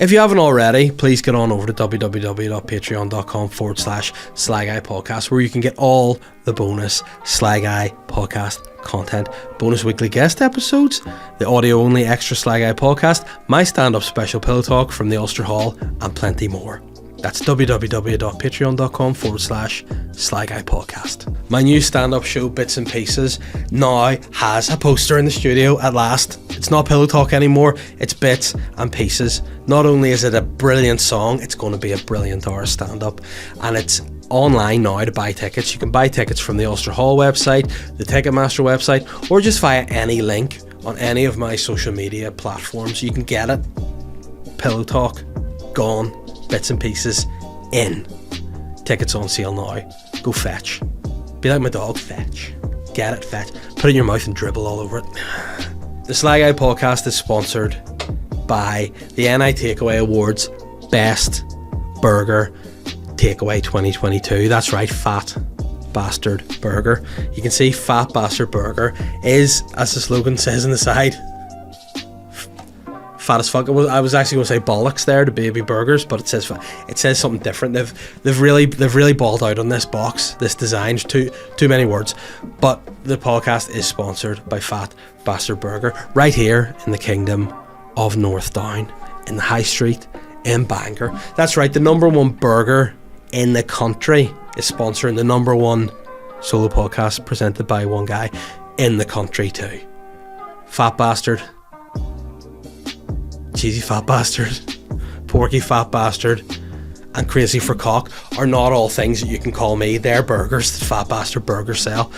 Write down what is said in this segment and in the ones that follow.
If you haven't already, please get on over to www.patreon.com/Sly Guy Podcast, where you can get all the bonus Sly Guy Podcast content, bonus weekly guest episodes, the audio only extra Sly Guy Podcast, my stand-up special pillow talk from the Ulster Hall, and plenty more. That's www.patreon.com/Sly Guy Podcast. My new stand-up show, Bits and Pieces, now has a poster in the studio at last. It's not pillow talk anymore, it's Bits and Pieces. Not only is it a brilliant song, it's going to be a brilliant hour stand-up, and it's online now to buy tickets. You can buy tickets from the Ulster Hall website, the Ticketmaster website, or just via any link on any of my social media platforms. You can get it. Pillow talk gone, Bits and Pieces in. Tickets on sale now. Go fetch. Be like my dog, fetch. Get it, fetch. Put it in your mouth and dribble all over it. The Sly Guy Podcast is sponsored by the NI Takeaway Awards Best Burger Takeaway 2022. That's right, Fat Bastrd Burger. You can see Fat Bastrd Burger is, as the slogan says on the side, fat as fuck. I was actually going to say bollocks there to baby burgers, but it says something different. They've really balled out on this box, this design. Too many words. But the podcast is sponsored by Fat Bastrd Burger, right here in the kingdom of North Down, in the High Street in Bangor. That's right, the number one burger in the country is sponsoring the number one solo podcast presented by one guy in the country too. Fat Bastrd, cheesy fat bastard, porky fat bastard, and crazy for cock are not all things that you can call me. They're burgers that Fat Bastrd Burgers sell,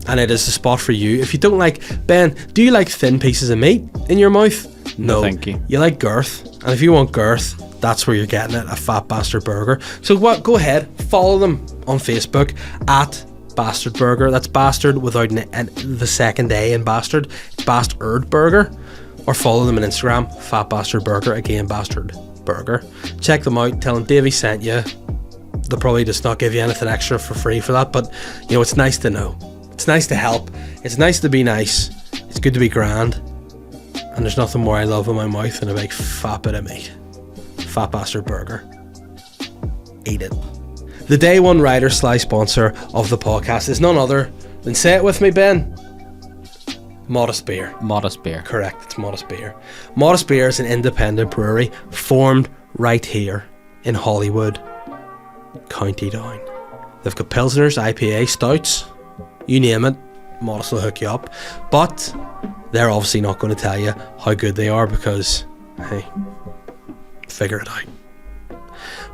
and it is the spot for you. If you don't like, Ben, do you like thin pieces of meat in your mouth? No, thank you. You like girth, and if you want girth, that's where you're getting it, a Fat Bastrd Burger. So what? Go ahead, follow them on Facebook at Bastrd Burger. That's Bastard without the second A in Bastard. Bastrd Burger. Or follow them on Instagram, Fat Bastrd Burger, again Bastrd Burger. Check them out, tell them Davey sent you. They'll probably just not give you anything extra for free for that, but you know, it's nice to know. It's nice to help. It's nice to be nice. It's good to be grand. And there's nothing more I love in my mouth than a big fat bit of meat. Fat Bastrd Burger. Eat it. The day one writer / sponsor of the podcast is none other than, say it with me, Ben, Modest Beer. Modest Beer. Correct, it's Modest Beer. Modest Beer is an independent brewery formed right here in Hollywood, County Down. They've got Pilsners, IPA, Stouts, you name it, Modest will hook you up. But they're obviously not going to tell you how good they are because, hey, figure it out.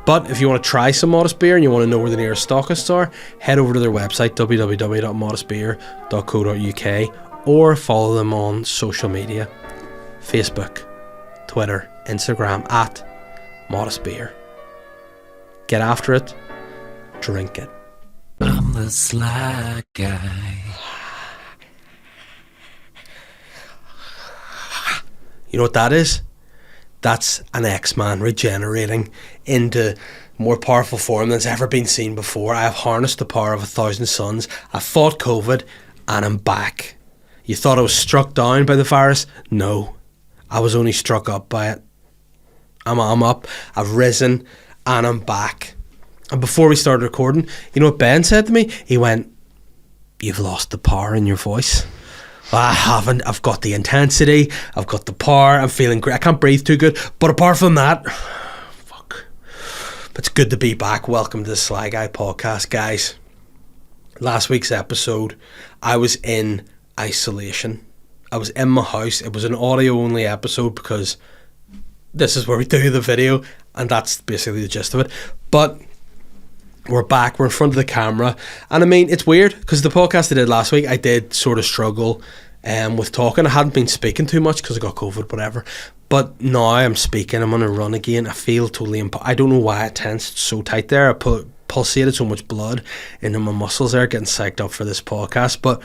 But if you want to try some Modest Beer and you want to know where the nearest stockists are, head over to their website, www.modestbeer.co.uk, or follow them on social media, Facebook, Twitter, Instagram, at Modest Beer. Get after it, drink it. I'm the Sly Guy. You know what that is? That's an X-Man regenerating into more powerful form than's ever been seen before. I have harnessed the power of 1,000 suns. I fought COVID and I'm back. You thought I was struck down by the virus? No, I was only struck up by it. I'm up, I've risen, and I'm back. And before we started recording, you know what Ben said to me? He went, "You've lost the power in your voice." Well, I haven't. I've got the intensity, I've got the power, I'm feeling great. I can't breathe too good, but apart from that, fuck. But it's good to be back. Welcome to the Sly Guy Podcast, guys. Last week's episode, I was in isolation. I was in my house. It was an audio only episode because this is where we do the video, and that's basically the gist of it. But we're back, we're in front of the camera, and I mean, it's weird because the podcast I did last week, I did sort of struggle with talking. I hadn't been speaking too much because I got COVID, whatever, but now I'm speaking. I'm on a run again. I feel totally I don't know why I tensed so tight there. I pulsated so much blood into my muscles there, getting psyched up for this podcast, but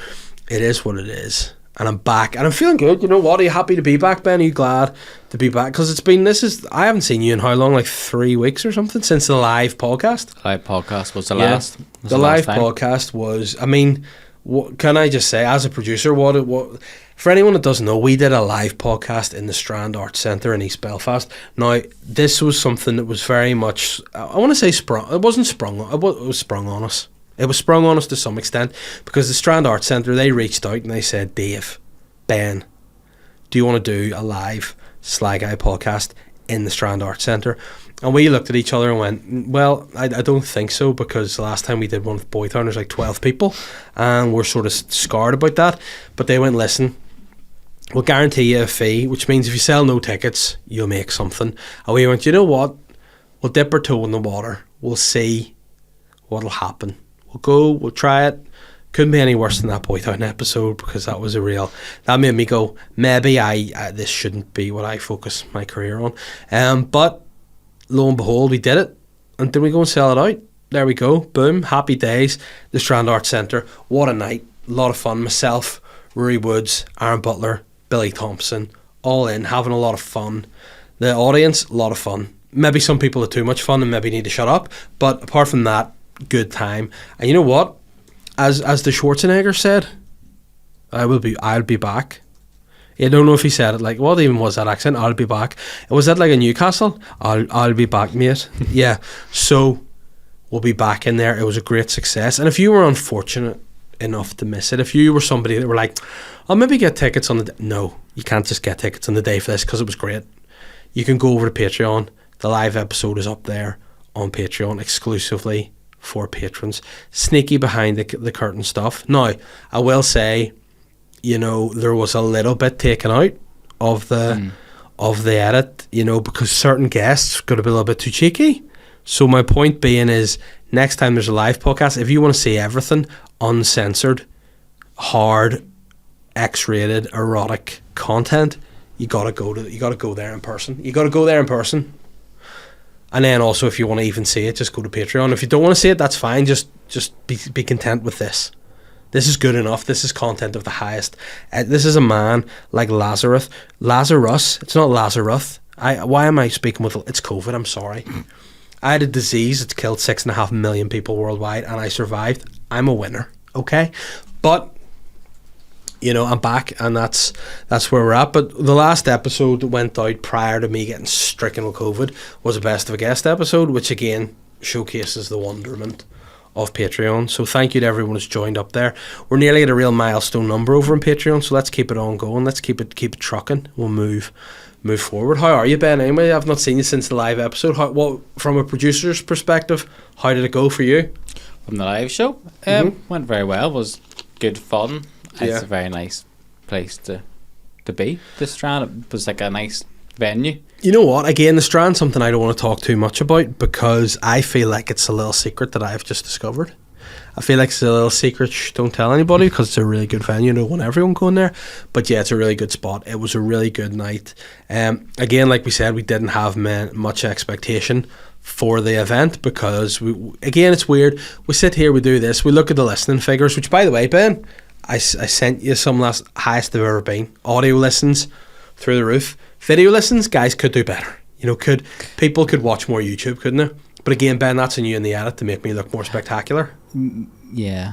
it is what it is, and I'm back, and I'm feeling good. You know what? Are you happy to be back, Ben? Are you glad to be back? Because I haven't seen you in how long, like 3 weeks or something, since the live podcast. Live podcast was the last. The live podcast was, I mean, what can I just say, as a producer, what for anyone that doesn't know, we did a live podcast in the Strand Arts Centre in East Belfast. Now, this was something that was very much, I want to say sprung, it wasn't sprung, it was sprung on us. It was sprung on us to some extent, because the Strand Arts Centre, they reached out and they said, Dave, Ben, do you want to do a live Sly Guy podcast in the Strand Arts Centre? And we looked at each other and went, well, I don't think so, because the last time we did one with Boytown, there's like 12 people, and we're sort of scarred about that. But they went, listen, we'll guarantee you a fee, which means if you sell no tickets, you'll make something. And we went, you know what? We'll dip our toe in the water. We'll see what'll happen. We'll go, we'll try it. Couldn't be any worse than that Boytown episode, because that was that made me go, maybe this shouldn't be what I focus my career on. But lo and behold, we did it. And then we go and sell it out. There we go. Boom. Happy days. The Strand Arts Centre. What a night. A lot of fun. Myself, Rory Woods, Aaron Butler, Billy Thompson, all in, having a lot of fun. The audience, a lot of fun. Maybe some people had too much fun and maybe need to shut up. But apart from that, good time. And you know what? As the Schwarzenegger said, I'll be back. I don't know if he said it like, what even was that accent? I'll be back. Was that like a Newcastle? I'll be back, mate. Yeah. So we'll be back in there. It was a great success. And if you were unfortunate enough to miss it, if you were somebody that were like, I'll maybe get tickets on the day. No, you can't just get tickets on the day for this, because it was great. You can go over to Patreon. The live episode is up there on Patreon exclusively for patrons. Sneaky behind the curtain stuff. Now, I will say, you know, there was a little bit taken out of the edit, you know, because certain guests got to be a little bit too cheeky. So my point being is, next time there's a live podcast, if you want to see everything uncensored, hard, X-rated, erotic content, you gotta go there in person. You gotta go there in person. And then also, if you want to even see it, just go to Patreon. If you don't want to see it, that's fine. Just be content with this. This is good enough. This is content of the highest. This is a man like Lazarus. It's not Lazarus. Why am I speaking with... It's COVID, I'm sorry. I had a disease that's killed 6.5 million people worldwide, and I survived. I'm a winner, okay? But, you know, I'm back, and that's where we're at. But the last episode that went out prior to me getting stricken with COVID was a best of a guest episode, which again showcases the wonderment of Patreon. So thank you to everyone who's joined up there. We're nearly at a real milestone number over on Patreon, so let's keep it on going. Let's keep it trucking. We'll move forward. How are you, Ben? Anyway, I've not seen you since the live episode. From a producer's perspective, how did it go for you? From the live show, went very well. It was good fun. It's a very nice place to be. The Strand, it was like a nice venue. You know what? Again, the Strand's something I don't want to talk too much about, because I feel like it's a little secret that I've just discovered. I feel like it's a little secret. Don't tell anybody, because it's a really good venue. I don't want everyone going there. But yeah, it's a really good spot. It was a really good night. Again, like we said, we didn't have much expectation for the event, because again, it's weird. We sit here, we do this, we look at the listening figures, which, by the way, Ben, I sent you some highest they've ever been. Audio listens through the roof. Video listens, guys, could do better. You know, people could watch more YouTube, couldn't they? But again, Ben, that's on you in the edit to make me look more spectacular. Yeah,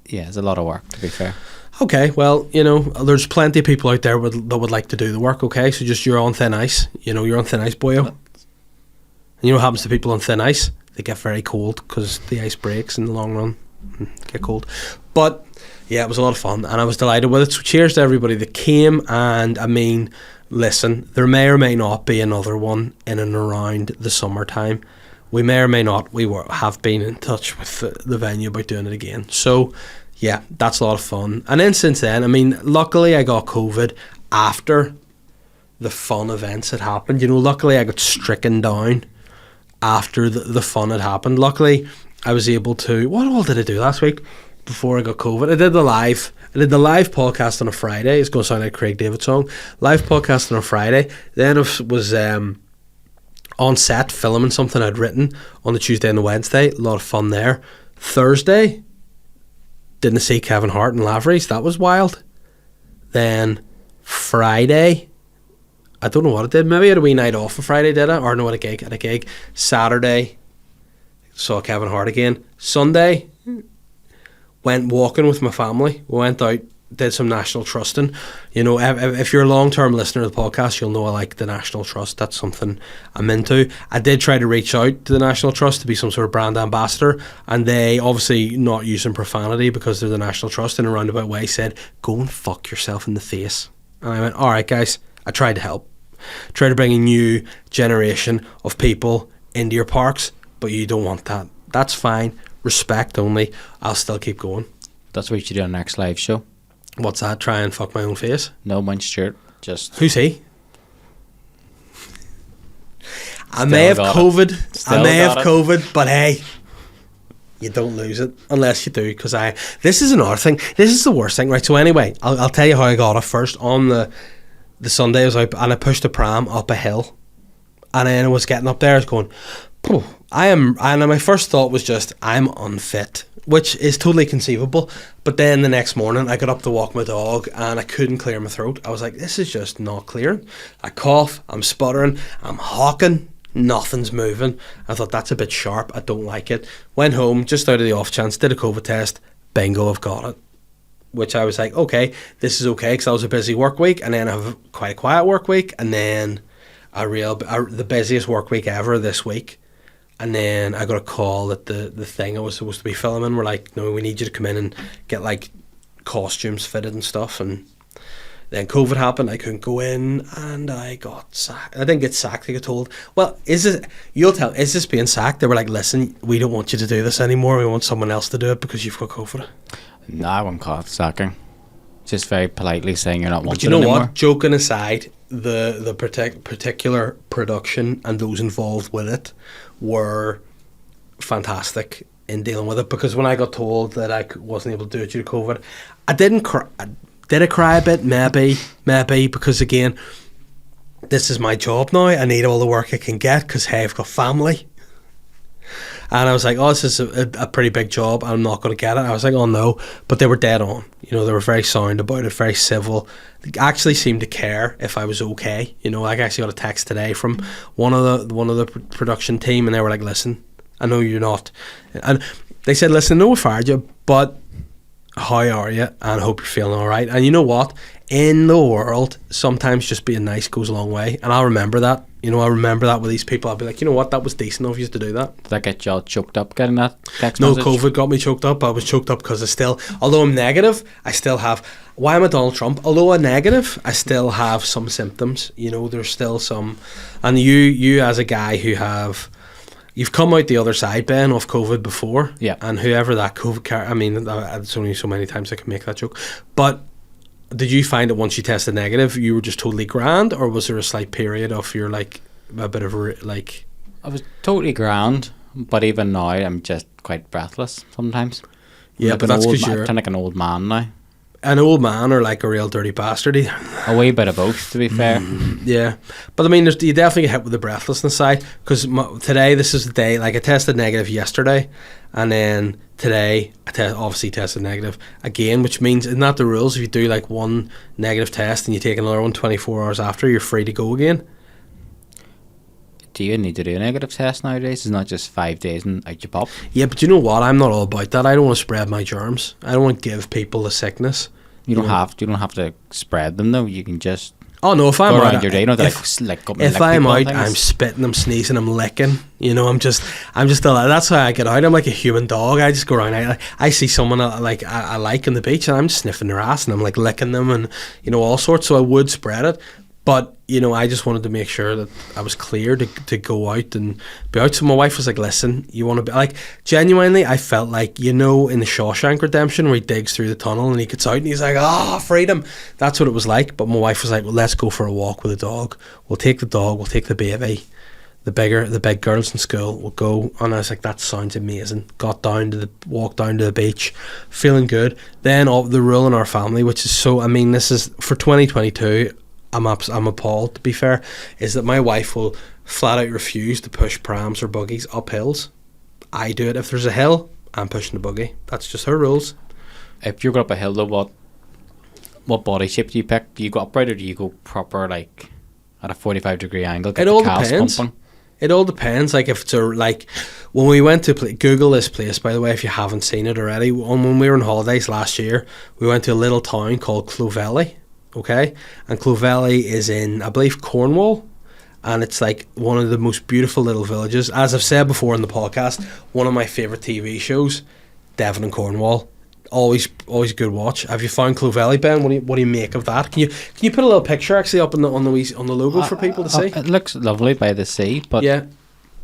it's a lot of work, to be fair. Okay, well, you know, there's plenty of people out there that would like to do the work, okay? So just, you're on thin ice. You know, you're on thin ice, boyo. And you know what happens to people on thin ice? They get very cold, because the ice breaks in the long run. Get cold. But yeah, it was a lot of fun, and I was delighted with it. So cheers to everybody that came. And I mean, listen, there may or may not be another one in and around the summertime. We may or may not. Have been in touch with the venue about doing it again. So yeah, that's a lot of fun. And then since then, I mean, luckily I got COVID after the fun events had happened. You know, luckily I got stricken down after the fun had happened. Luckily I was able to... What all did I do last week before I got COVID? I did the live podcast on a Friday. It's going to sound like a Craig David song. Live podcast on a Friday. Then I was on set filming something I'd written on the Tuesday and the Wednesday. A lot of fun there. Thursday, didn't see Kevin Hart and Lavery's. That was wild. Then Friday, I don't know what I did. Maybe I had a wee night off on Friday, did I? Or no, at a gig. Saturday, saw Kevin Hart again. Sunday, went walking with my family. We went out, did some National Trusting. You know, if you're a long-term listener of the podcast, you'll know I like the National Trust. That's something I'm into. I did try to reach out to the National Trust to be some sort of brand ambassador, and they, obviously not using profanity because they're the National Trust, in a roundabout way said, go and fuck yourself in the face. And I went, all right guys, I tried to help. Try to bring a new generation of people into your parks, but you don't want that. That's fine. Respect only. I'll still keep going. That's what you should do on the next live show. What's that? Try and fuck my own face? No, mine's Stuart. Just who's he? I may have COVID, but hey, you don't lose it unless you do. Because this is another thing. This is the worst thing, right? So anyway, I'll tell you how I got it first. On the Sunday, I was out and I pushed a pram up a hill, and then I was getting up there. I was going, "Phew, and my first thought was just, I'm unfit." Which is totally conceivable. But then the next morning I got up to walk my dog and I couldn't clear my throat. I was like, this is just not clearing. I cough, I'm sputtering, I'm hawking, nothing's moving. I thought, that's a bit sharp, I don't like it. Went home, just out of the off chance, did a COVID test, bingo, I've got it. Which I was like, okay, this is okay, because that was a busy work week, and then I have quite a quiet work week, and then the busiest work week ever this week. And then I got a call that the thing I was supposed to be filming were like, no, we need you to come in and get like costumes fitted and stuff. And then COVID happened, I couldn't go in, and I got sacked. I didn't get sacked, I got told, well, is this being sacked? They were like, listen, we don't want you to do this anymore, we want someone else to do it because you've got COVID. No, I won't call it sacking. Just very politely saying you're not wanted But you know anymore. what? Joking aside, the particular production and those involved with it were fantastic in dealing with it, because when I got told that I wasn't able to do it due to COVID, I didn't cry. Did I cry a bit? Maybe, because again, this is my job now. I need all the work I can get because, hey, I've got family. And I was like, oh, this is a pretty big job. I'm not going to get it. I was like, oh, no. But they were dead on. You know, they were very sound about it, very civil. They actually seemed to care if I was okay. You know, I actually got a text today from one of the production team, and they were like, listen, I know you're not. And they said, listen, no, we fired you, but how are you? And I hope you're feeling all right. And you know what? In the world, sometimes just being nice goes a long way. And I'll remember that. You know, I remember that with these people. I'll be like, you know what? That was decent of you to do that. Did that get you all choked up getting that text No, message? COVID got me choked up. I was choked up because I still, although I'm negative, I still have, why am I Donald Trump? Although I'm negative, I still have some symptoms. You know, there's still some. And you as a guy who you've come out the other side, Ben, of COVID before. Yeah. And whoever that COVID I mean, it's only so many times I can make that joke. But did you find that once you tested negative, you were just totally grand, or was there a slight period of your like a bit of like? I was totally grand, but even now I'm just quite breathless sometimes. Yeah, like but that's because you're you're like an old man now. An old man, or like a real dirty bastard. A wee bit of both, to be fair. Yeah, but I mean, you definitely get hit with the breathlessness side, because today, this is the day, like I tested negative yesterday, and then today I obviously tested negative again, which means, isn't that the rules? If you do like one negative test and you take another one 24 hours after, you're free to go again. Do you need to do a negative test nowadays? It's not just 5 days and out you pop. Yeah, but you know what? I'm not all about that. I don't want to spread my germs. I don't want to give people the sickness. You don't have to spread them though. You can just oh no, if I'm go out, around your day, if I'm out, I'm spitting, I'm sneezing, I'm licking. You know, I'm just that's how I get out. I'm like a human dog. I just go around. I see someone I like on the beach, and I'm just sniffing their ass, and I'm like licking them, and you know, all sorts. So I would spread it. But, you know, I just wanted to make sure that I was clear to go out and be out. So my wife was like, listen, you want to be... Like, genuinely, I felt like, you know, in the Shawshank Redemption where he digs through the tunnel and he gets out and he's like, freedom. That's what it was like. But my wife was like, well, let's go for a walk with the dog. We'll take the dog. We'll take the baby. The big girls in school will go. And I was like, that sounds amazing. Walked down to the beach, feeling good. Then the rule in our family, which is so... I mean, this is... For 2022... I'm appalled, to be fair, is that my wife will flat out refuse to push prams or buggies up hills. I do it. If there's a hill, I'm pushing the buggy. That's just her rules. If you go up a hill though, what body shape do you pick? Do you go upright or do you go proper, like at a 45-degree angle? It all depends. It all depends. Like if it's when we went to Google this place, by the way, if you haven't seen it already. When we were on holidays last year, we went to a little town called Clovelly, okay? And Clovelly is in, I believe, Cornwall, and it's like one of the most beautiful little villages. As I've said before in the podcast, one of my favourite TV shows, Devon and Cornwall. Always a good watch. Have you found Clovelly, Ben? What do you make of that? Can you put a little picture actually up on the logo for people to see? It looks lovely by the sea, but yeah,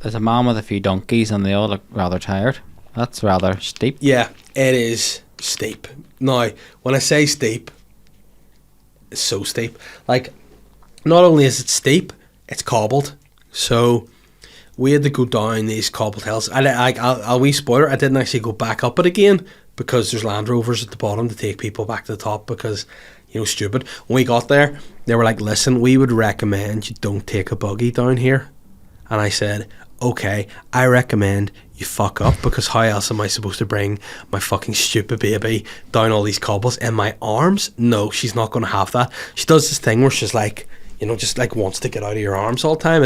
there's a man with a few donkeys and they all look rather tired. That's rather steep. Yeah, it is steep. Now, when I say steep, it's so steep. Like, not only is it steep, it's cobbled. So we had to go down these cobbled hills. I'll wee spoiler, I didn't actually go back up it again because there's Land Rovers at the bottom to take people back to the top because, stupid. When we got there, they were like, listen, we would recommend you don't take a buggy down here. And I said, okay, I recommend you fuck up, because how else am I supposed to bring my fucking stupid baby down all these cobbles in my arms? No, she's not going to have that. She does this thing where she's like, just like wants to get out of your arms all the time.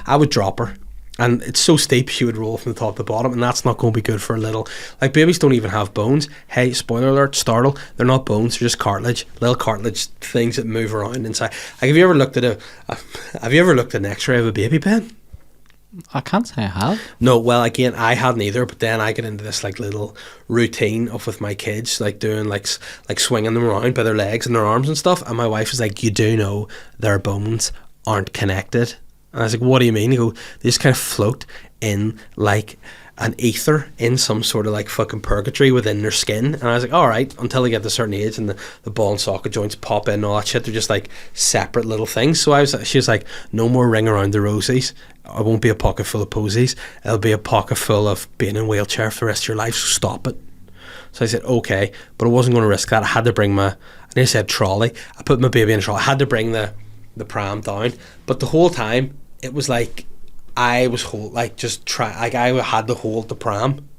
I would drop her. And it's so steep, she would roll from the top to the bottom, and that's not going to be good for a little... Like, babies don't even have bones. Hey, spoiler alert, startle, they're not bones, they're just cartilage. Little cartilage things that move around inside. Like, have you ever looked at an x-ray of a baby, Ben? I can't say I have. No, well, again, I hadn't either, but then I get into this, like, little routine of with my kids, like, doing, like swinging them around by their legs and their arms and stuff, and my wife was like, you do know their bones aren't connected. And I was like, what do you mean? He go, they just kind of float in like an ether in some sort of like fucking purgatory within their skin. And I was like, all right, until they get to a certain age and the ball and socket joints pop in and all that shit, they're just like separate little things. So she was like, no more ring around the rosies. It won't be a pocket full of posies. It'll be a pocket full of being in a wheelchair for the rest of your life, so stop it. So I said, okay, but I wasn't going to risk that. I had to bring I nearly said trolley. I put my baby in a trolley. I had to bring the pram down. But the whole time, it was like I was I had to hold the pram,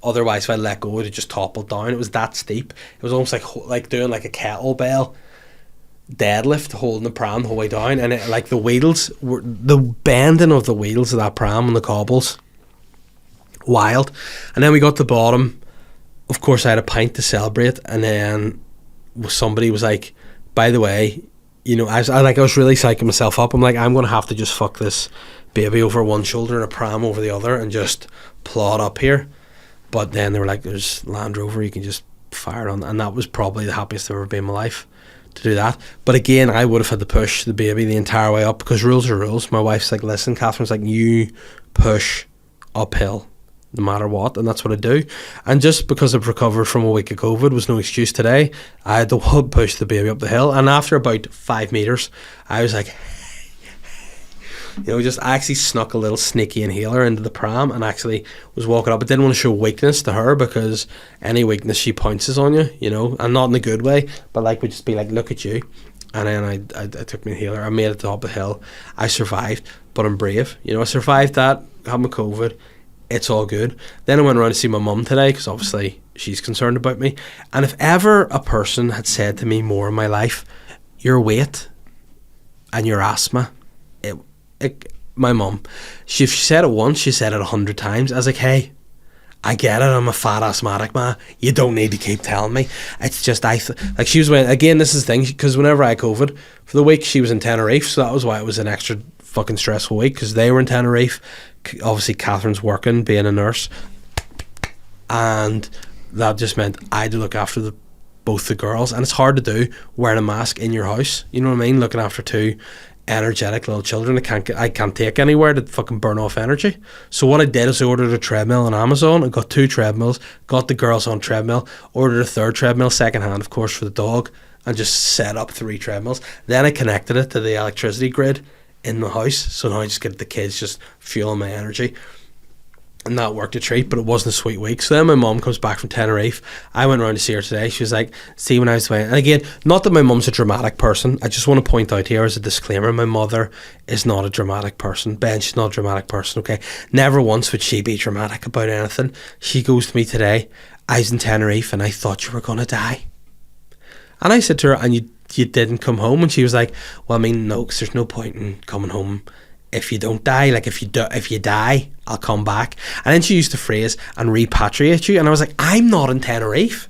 otherwise if I let go it would just topple down. It was that steep. It was almost like doing like a kettlebell deadlift, holding the pram the whole way down, and it, like the bending of the wheels of that pram on the cobbles, wild. And then we got to the bottom. Of course I had a pint to celebrate, and then somebody was like, by the way, I was really psyching myself up. I'm like, I'm going to have to just fuck this baby over one shoulder and a pram over the other and just plod up here. But then they were like, there's Land Rover, you can just fire it on. And that was probably the happiest I've ever been in my life to do that. But again, I would have had to push the baby the entire way up because rules are rules. My wife's like, listen, Catherine's like, you push uphill no matter what, and that's what I do. And just because I've recovered from a week of COVID was no excuse today. I had to push the baby up the hill, and after about 5 meters I was like I actually snuck a little sneaky inhaler into the pram and actually was walking up. I didn't want to show weakness to her because any weakness she pounces on you, and not in a good way, but like would just be like, look at you. And then I took my inhaler, I made it to the top of the hill, I survived, but I'm brave. I survived that, had my COVID. It's all good. Then I went around to see my mum today because obviously she's concerned about me. And if ever a person had said to me more in my life, your weight and your asthma, my mum, if she said it once, she said it 100 times. I was like, hey, I get it, I'm a fat asthmatic, man. You don't need to keep telling me. It's just, she was, again, this is the thing, because whenever I had COVID, for the week she was in Tenerife, so that was why it was an extra fucking stressful week, because they were in Tenerife. Obviously Catherine's working, being a nurse, and that just meant I had to look after both the girls, and it's hard to do wearing a mask in your house, you know what I mean, looking after two energetic little children. I can't take anywhere to fucking burn off energy. So what I did is I ordered a treadmill on Amazon. I got 2 treadmills, got the girls on treadmill, ordered a 3rd treadmill, second hand of course, for the dog, and just set up 3 treadmills. Then I connected it to the electricity grid in the house, so now I just get the kids just fueling my energy, and that worked a treat. But it wasn't a sweet week. So then my mum comes back from Tenerife. I went around to see her today. She was like, see, when I was away, and again, not that my mum's a dramatic person, I just want to point out here as a disclaimer, my mother is not a dramatic person. Ben, she's not a dramatic person, okay? Never once would she be dramatic about anything. She goes to me today, I was in Tenerife and I thought you were going to die. And I said to her, and you didn't come home? And she was like, well, I mean, no, because there's no point in coming home if you don't die, like if you die, I'll come back. And then she used the phrase, and repatriate you. And I was like, I'm not in Tenerife.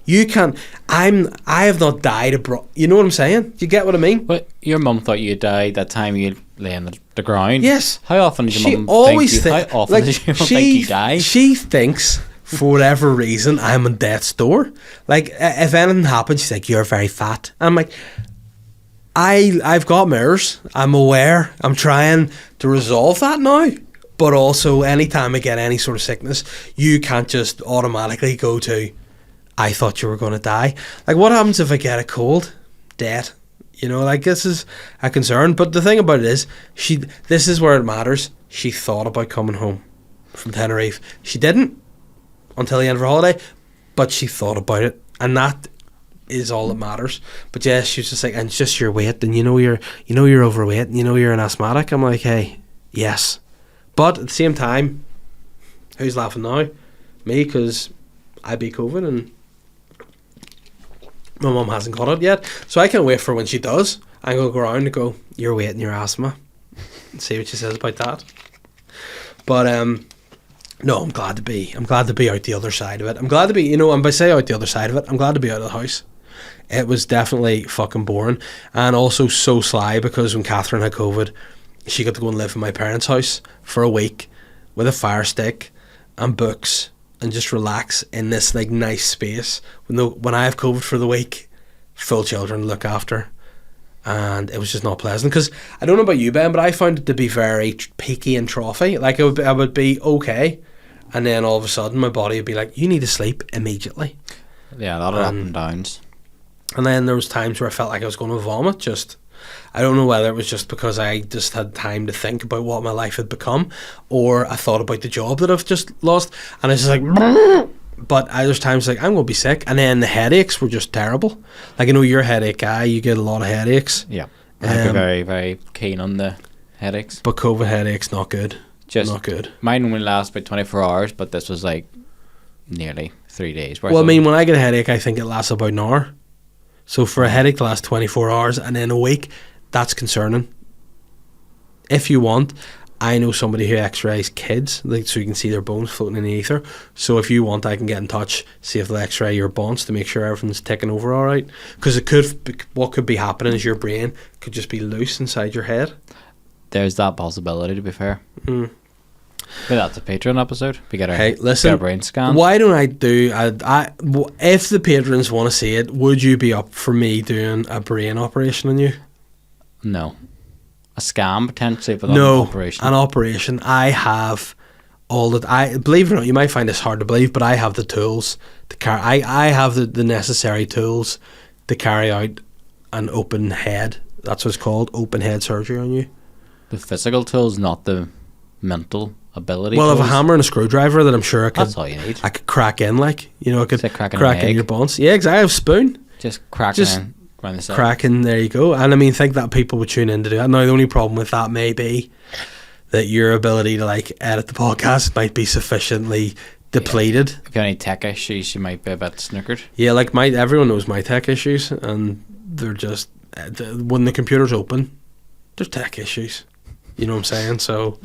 You can. I have not died abroad. You know what I'm saying? Do you get what I mean? But your mum thought you died that time you lay on the ground. Yes. How often does your She mum always think how often like, does your mum think you die? She thinks, for whatever reason, I'm on death's door. Like, if anything happens, she's like, you're very fat. And I'm like, I've got mirrors. I'm aware. I'm trying to resolve that now. But also, anytime I get any sort of sickness, you can't just automatically go to, I thought you were going to die. Like, what happens if I get a cold? Dead. You know, like, this is a concern. But the thing about it is, this is where it matters. She thought about coming home from Tenerife. She didn't until the end of her holiday, but she thought about it. And that is all that matters. But yeah, she was just like, and it's just your weight, and you know you're overweight, and you know you're an asthmatic. I'm like, hey, yes. But at the same time, who's laughing now? Me, because I beat COVID and my mum hasn't got it yet. So I can't wait for when she does. I'm going to go around and go, you're weight and your asthma. And see what she says about that. But no, I'm glad to be out the other side of it. I'm glad to be, and by say out the other side of it, I'm glad to be out of the house. It was definitely fucking boring, and also so sly, because when Catherine had COVID, she got to go and live in my parents' house for a week with a fire stick and books and just relax in this like nice space. When I have COVID for the week, full children to look after, and it was just not pleasant, because I don't know about you, Ben, but I found it to be very peaky and trophy. Like I would be okay, and then all of a sudden my body would be like, you need to sleep immediately. Yeah, a lot of up and downs. And then there was times where I felt like I was going to vomit. Just, I don't know whether it was just because I just had time to think about what my life had become, or I thought about the job that I've just lost, and I was just like, but there's times like, I'm going to be sick. And then the headaches were just terrible. Like, you're a headache guy, you get a lot of headaches. Yeah, I'm very, very keen on the headaches. But COVID headaches, not good. Just not good. Mine only lasts about 24 hours, but this was like nearly 3 days. Well, I mean, when I get a headache, I think it lasts about an hour. So for a headache to last 24 hours and then a week, that's concerning. If you want, I know somebody who x-rays kids, like, so you can see their bones floating in the ether. So if you want, I can get in touch, see if they'll x-ray your bones to make sure everything's ticking over all right. Because what could be happening is your brain could just be loose inside your head. There's that possibility, to be fair. Mm. But that's a Patreon episode. We get our, listen, get our brain scan. Why don't I do... if the patrons want to see it, would you be up for me doing a brain operation on you? No. A scam, potentially, but no, an operation. An operation. I have all that... believe it or not, you might find this hard to believe, but I have the tools to carry... I have the necessary tools to carry out an open head. That's what it's called, open head surgery on you. The physical tools, not the mental ability. Well, I tools. have a hammer and a screwdriver that I'm sure I could... That's all you need. I could crack in, like, I could crack in your bones. Yeah, exactly. I have a spoon. Just cracking in. Cracking, there you go. And I mean, think that people would tune in to do that. Now, the only problem with that may be that your ability to, like, edit the podcast might be sufficiently depleted. Yeah. If you have any tech issues, you might be a bit snookered. Yeah, like, everyone knows my tech issues, and they're just... when the computer's open, there's tech issues. You know what I'm saying? So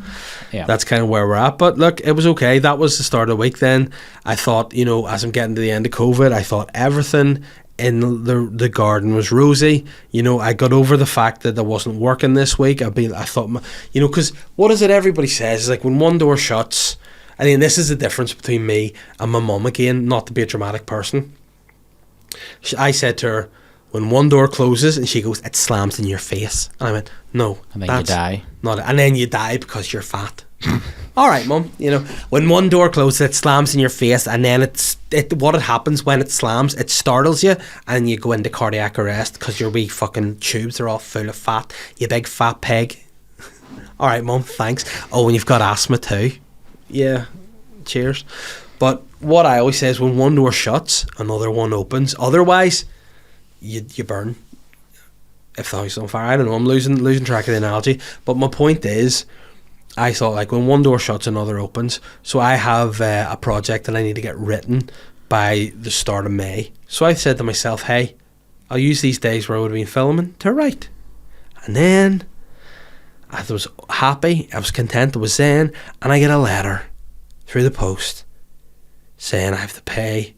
yeah, that's kind of where we're at. But look, it was okay. That was the start of the week then. I thought, as I'm getting to the end of COVID, I thought everything in the garden was rosy. I got over the fact that I wasn't working this week. I thought, because what is it everybody says? Is like, when one door shuts, I mean, this is the difference between me and my mum again, not to be a dramatic person. I said to her, when one door closes, and she goes, it slams in your face. And I went, no. And then you die. And then you die because you're fat. All right, Mum. When one door closes, it slams in your face, and then what happens when it slams, it startles you, and you go into cardiac arrest because your wee fucking tubes are all full of fat. You big fat pig. All right, Mum, thanks. Oh, and you've got asthma too. Yeah, cheers. But what I always say is, when one door shuts, another one opens. Otherwise... You burn if the house is on fire. I don't know, I'm losing track of the analogy, but my point is, I thought, like, when one door shuts, another opens. So I have a project that I need to get written by the start of May. So I said to myself, hey, I'll use these days where I would have been filming to write. And then I was happy, I was content, I was zen, and I get a letter through the post saying I have to pay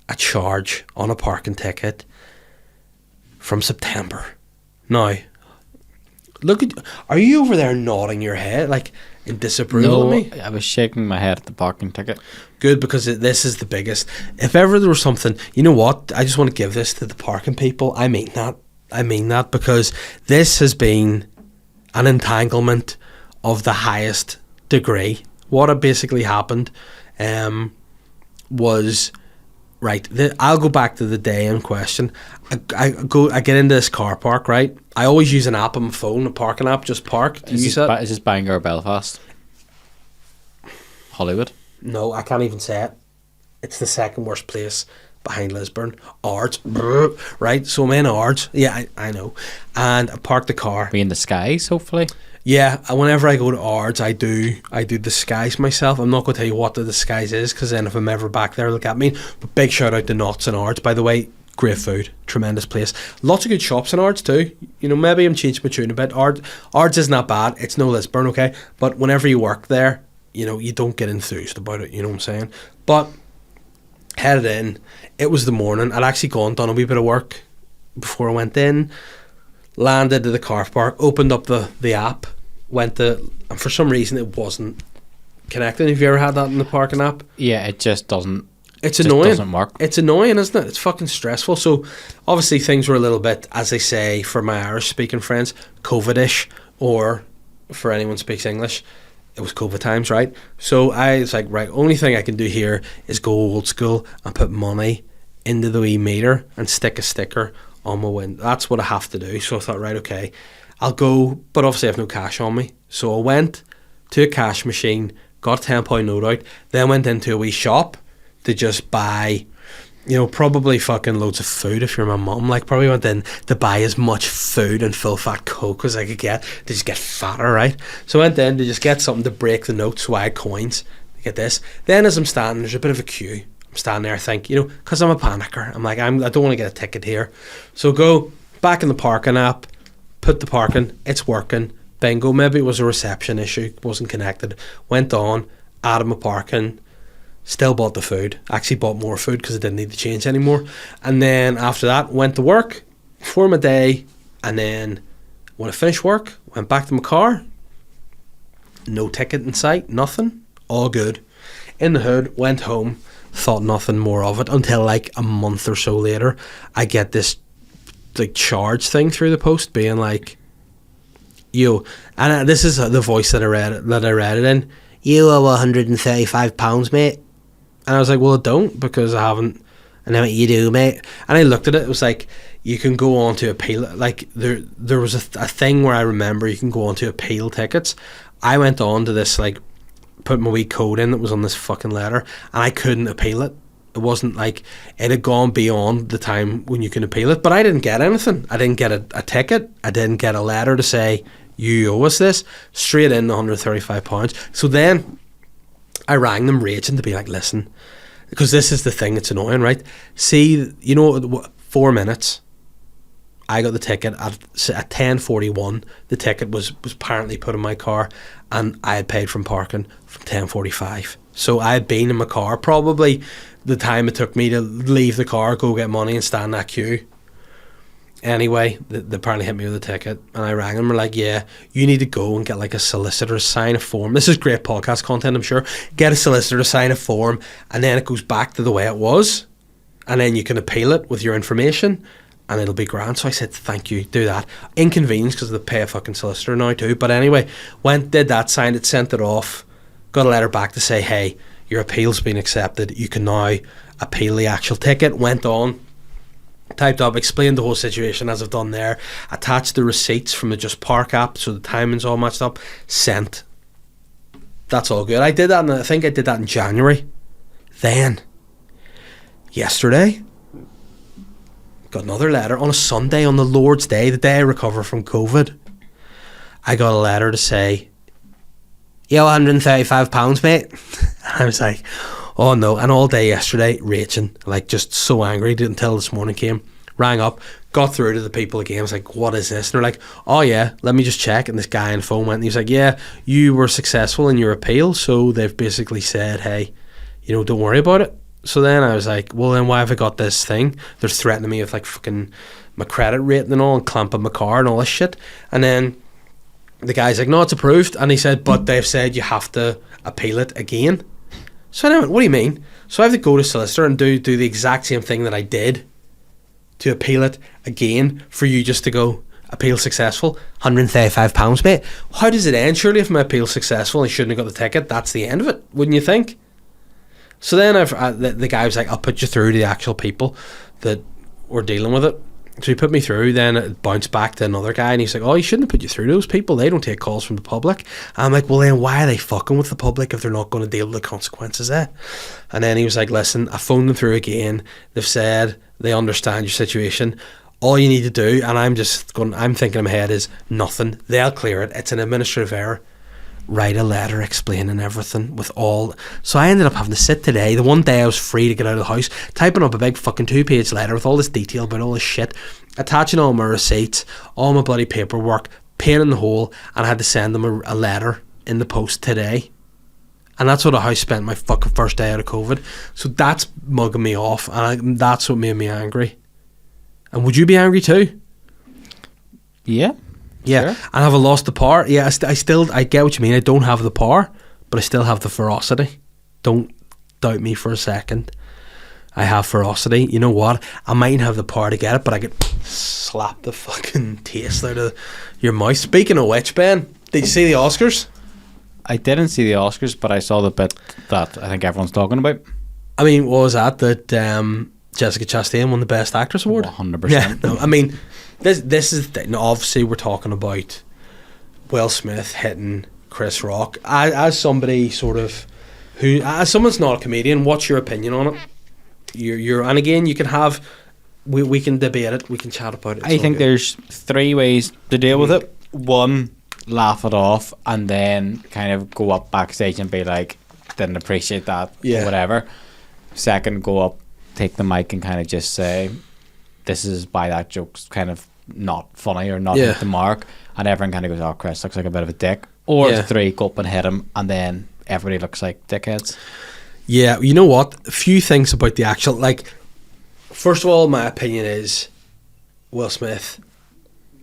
a charge on a parking ticket from September. Now, are you over there nodding your head like in disapproval of me? I was shaking my head at the parking ticket. Good, because this is the biggest. If ever there was something, you know what? I just want to give this to the parking people. I mean that because this has been an entanglement of the highest degree. What had basically happened was, right, I'll go back to the day in question. I get into this car park, right? I always use an app on my phone, a parking app, just park. Do you use it? Is this Bangor or Belfast? Hollywood? No, I can't even say it. It's the second worst place behind Lisburn. Ards. Right? So I'm in Ards. Yeah, I know. And I parked the car. Be in the skies, hopefully. Yeah, whenever I go to Ards, I do disguise myself. I'm not going to tell you what the disguise is, because then if I'm ever back there, they'll get me. But big shout out to Knots and Ards, by the way. Great food, tremendous place. Lots of good shops in Ards too. You know, maybe I'm changing my tune a bit. Ards is not bad. It's no Lisburn, okay? But whenever you work there, you know, you don't get enthused about it. You know what I'm saying? But headed in. It was the morning. I'd actually done a wee bit of work before I went in. Landed to the car park. Opened up the app. Went to, and for some reason it wasn't connecting. Have you ever had that in the parking app? Yeah, it just doesn't. It's annoying. Doesn't work. It's annoying, isn't it? It's fucking stressful. So obviously things were a little bit, as they say for my Irish speaking friends, COVID-ish, or for anyone who speaks English, it was COVID times, right? So I was like, right, only thing I can do here is go old school and put money into the wee meter and stick a sticker on my window. That's what I have to do. So I thought, right, okay, I'll go, but obviously I have no cash on me. So I went to a cash machine, got a £10 note out, then went into a wee shop to just buy, you know, probably fucking loads of food if you're my mum. Like, probably went in to buy as much food and full fat Coke as I could get to just get fatter, right? So I went in to just get something to break the note, so I had coins to get this. Then as I'm standing, there's a bit of a queue. I'm standing there, I think, you know, because I'm a panicker. I'm like, I don't want to get a ticket here. So go back in the parking app, put the parking, it's working, bingo. Maybe it was a reception issue, wasn't connected. Went on, added my parking, still bought the food. Actually bought more food because I didn't need to change anymore. And then after that, went to work for my day. And then when I finished work, went back to my car. No ticket in sight, nothing. All good. In the hood, went home, thought nothing more of it until like a month or so later, I get this like charge thing through the post being like, you, and this is the voice that I read it in. You owe £135, mate. And I was like, well, I don't, because I haven't. And then what you do, mate? And I looked at it. It was like, you can go on to appeal. Like, there was a thing where I remember you can go on to appeal tickets. I went on to this, like, put my wee code in that was on this fucking letter, and I couldn't appeal it. It wasn't like, it had gone beyond the time when you can appeal it. But I didn't get anything. I didn't get a ticket. I didn't get a letter to say, you owe us this. Straight in £135. So then I rang them raging to be like, listen, because this is the thing that's annoying, right? See, you know, 4 minutes, I got the ticket at 10:41. The ticket was apparently put in my car, and I had paid from parking from 10:45. So I had been in my car probably the time it took me to leave the car, go get money and stand in that queue. Anyway, they apparently hit me with a ticket, and I rang them. We're like, yeah, you need to go and get like a solicitor to sign a form. This is great podcast content, I'm sure. Get a solicitor to sign a form, and then it goes back to the way it was, and then you can appeal it with your information, and it'll be grand. So I said, thank you, do that. Inconvenience because they pay a fucking solicitor now too. But anyway, did that, signed it, sent it off, got a letter back to say, hey, your appeal's been accepted. You can now appeal the actual ticket. Went on, typed up, explained the whole situation as I've done there, attached the receipts from the Just Park app so the timing's all matched up, sent. That's all good. I did that, and I think I did that in January. Then, yesterday, got another letter on a Sunday, on the Lord's Day, the day I recover from COVID. I got a letter to say, you owe £135, mate. And I was like, oh no. And all day yesterday, raging, like just so angry until this morning came. Rang up, got through to the people again. I was like, what is this? And they're like, oh yeah, let me just check. And this guy on the phone went and he was like, yeah, you were successful in your appeal, so they've basically said, hey, don't worry about it. So then I was like, well, then why have I got this thing? They're threatening me with like fucking my credit rating and all, and clamping my car and all this shit. And then the guy's like, no, it's approved. And he said, but they've said you have to appeal it again. So I went, what do you mean? So I have to go to solicitor and do the exact same thing that I did to appeal it again for you just to go, appeal successful, £135, mate. How does it end? Surely if my appeal's successful and I shouldn't have got the ticket, that's the end of it, wouldn't you think? So then the guy was like, I'll put you through to the actual people that were dealing with it. So he put me through, then it bounced back to another guy, and he's like, oh, you shouldn't have put you through those people. They don't take calls from the public. And I'm like, well, then why are they fucking with the public if they're not going to deal with the consequences, eh? And then he was like, listen, I phoned them through again. They've said they understand your situation. All you need to do, and I'm thinking in my head, is nothing. They'll clear it. It's an administrative error. Write a letter explaining everything with all. So I ended up having to sit today, the one day I was free to get out of the house, typing up a big fucking 2-page letter with all this detail about all this shit, attaching all my receipts, all my bloody paperwork, pain in the hole, and I had to send them a letter in the post today. And that's what I spent my fucking first day out of COVID. So that's mugging me off, and that's what made me angry. And would you be angry too? Yeah. Yeah, sure. And have I lost the power? Yeah, I get what you mean. I don't have the power, but I still have the ferocity. Don't doubt me for a second. I have ferocity. You know what? I mightn't have the power to get it, but I could slap the fucking taste out of your mouth. Speaking of which, Ben, did you see the Oscars? I didn't see the Oscars, but I saw the bit that I think everyone's talking about. I mean, what was that Jessica Chastain won the Best Actress Award? 100%. Yeah, no, I mean, this is the thing. Obviously, we're talking about Will Smith hitting Chris Rock. As somebody sort of as someone's not a comedian, what's your opinion on it? And again, you can have, we can debate it, we can chat about it. I think there's 3 ways to deal with it. One, laugh it off, and then kind of go up backstage and be like, didn't appreciate that, or whatever. Second, go up, take the mic and kind of just say, this is why that joke's kind of not funny or not hit the mark, and everyone kind of goes, oh, Chris looks like a bit of a dick. Or 3, go up and hit him, and then everybody looks like dickheads. Yeah, you know what? A few things about the actual, like, first of all, my opinion is Will Smith,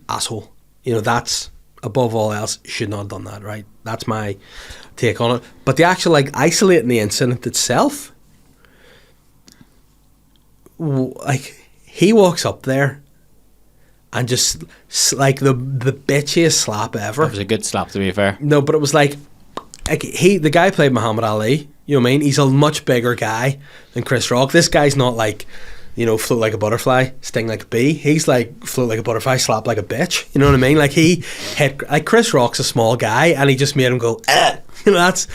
asshole. That's above all else, should not have done that, right? That's my take on it. But the actual, like, isolating the incident itself, like, he walks up there and just, like, the bitchiest slap ever. It was a good slap, to be fair. No, but it was like the guy played Muhammad Ali. You know what I mean? He's a much bigger guy than Chris Rock. This guy's not like, float like a butterfly, sting like a bee. He's like float like a butterfly, slap like a bitch. You know what I mean? Like he hit, like Chris Rock's a small guy, and he just made him go. That's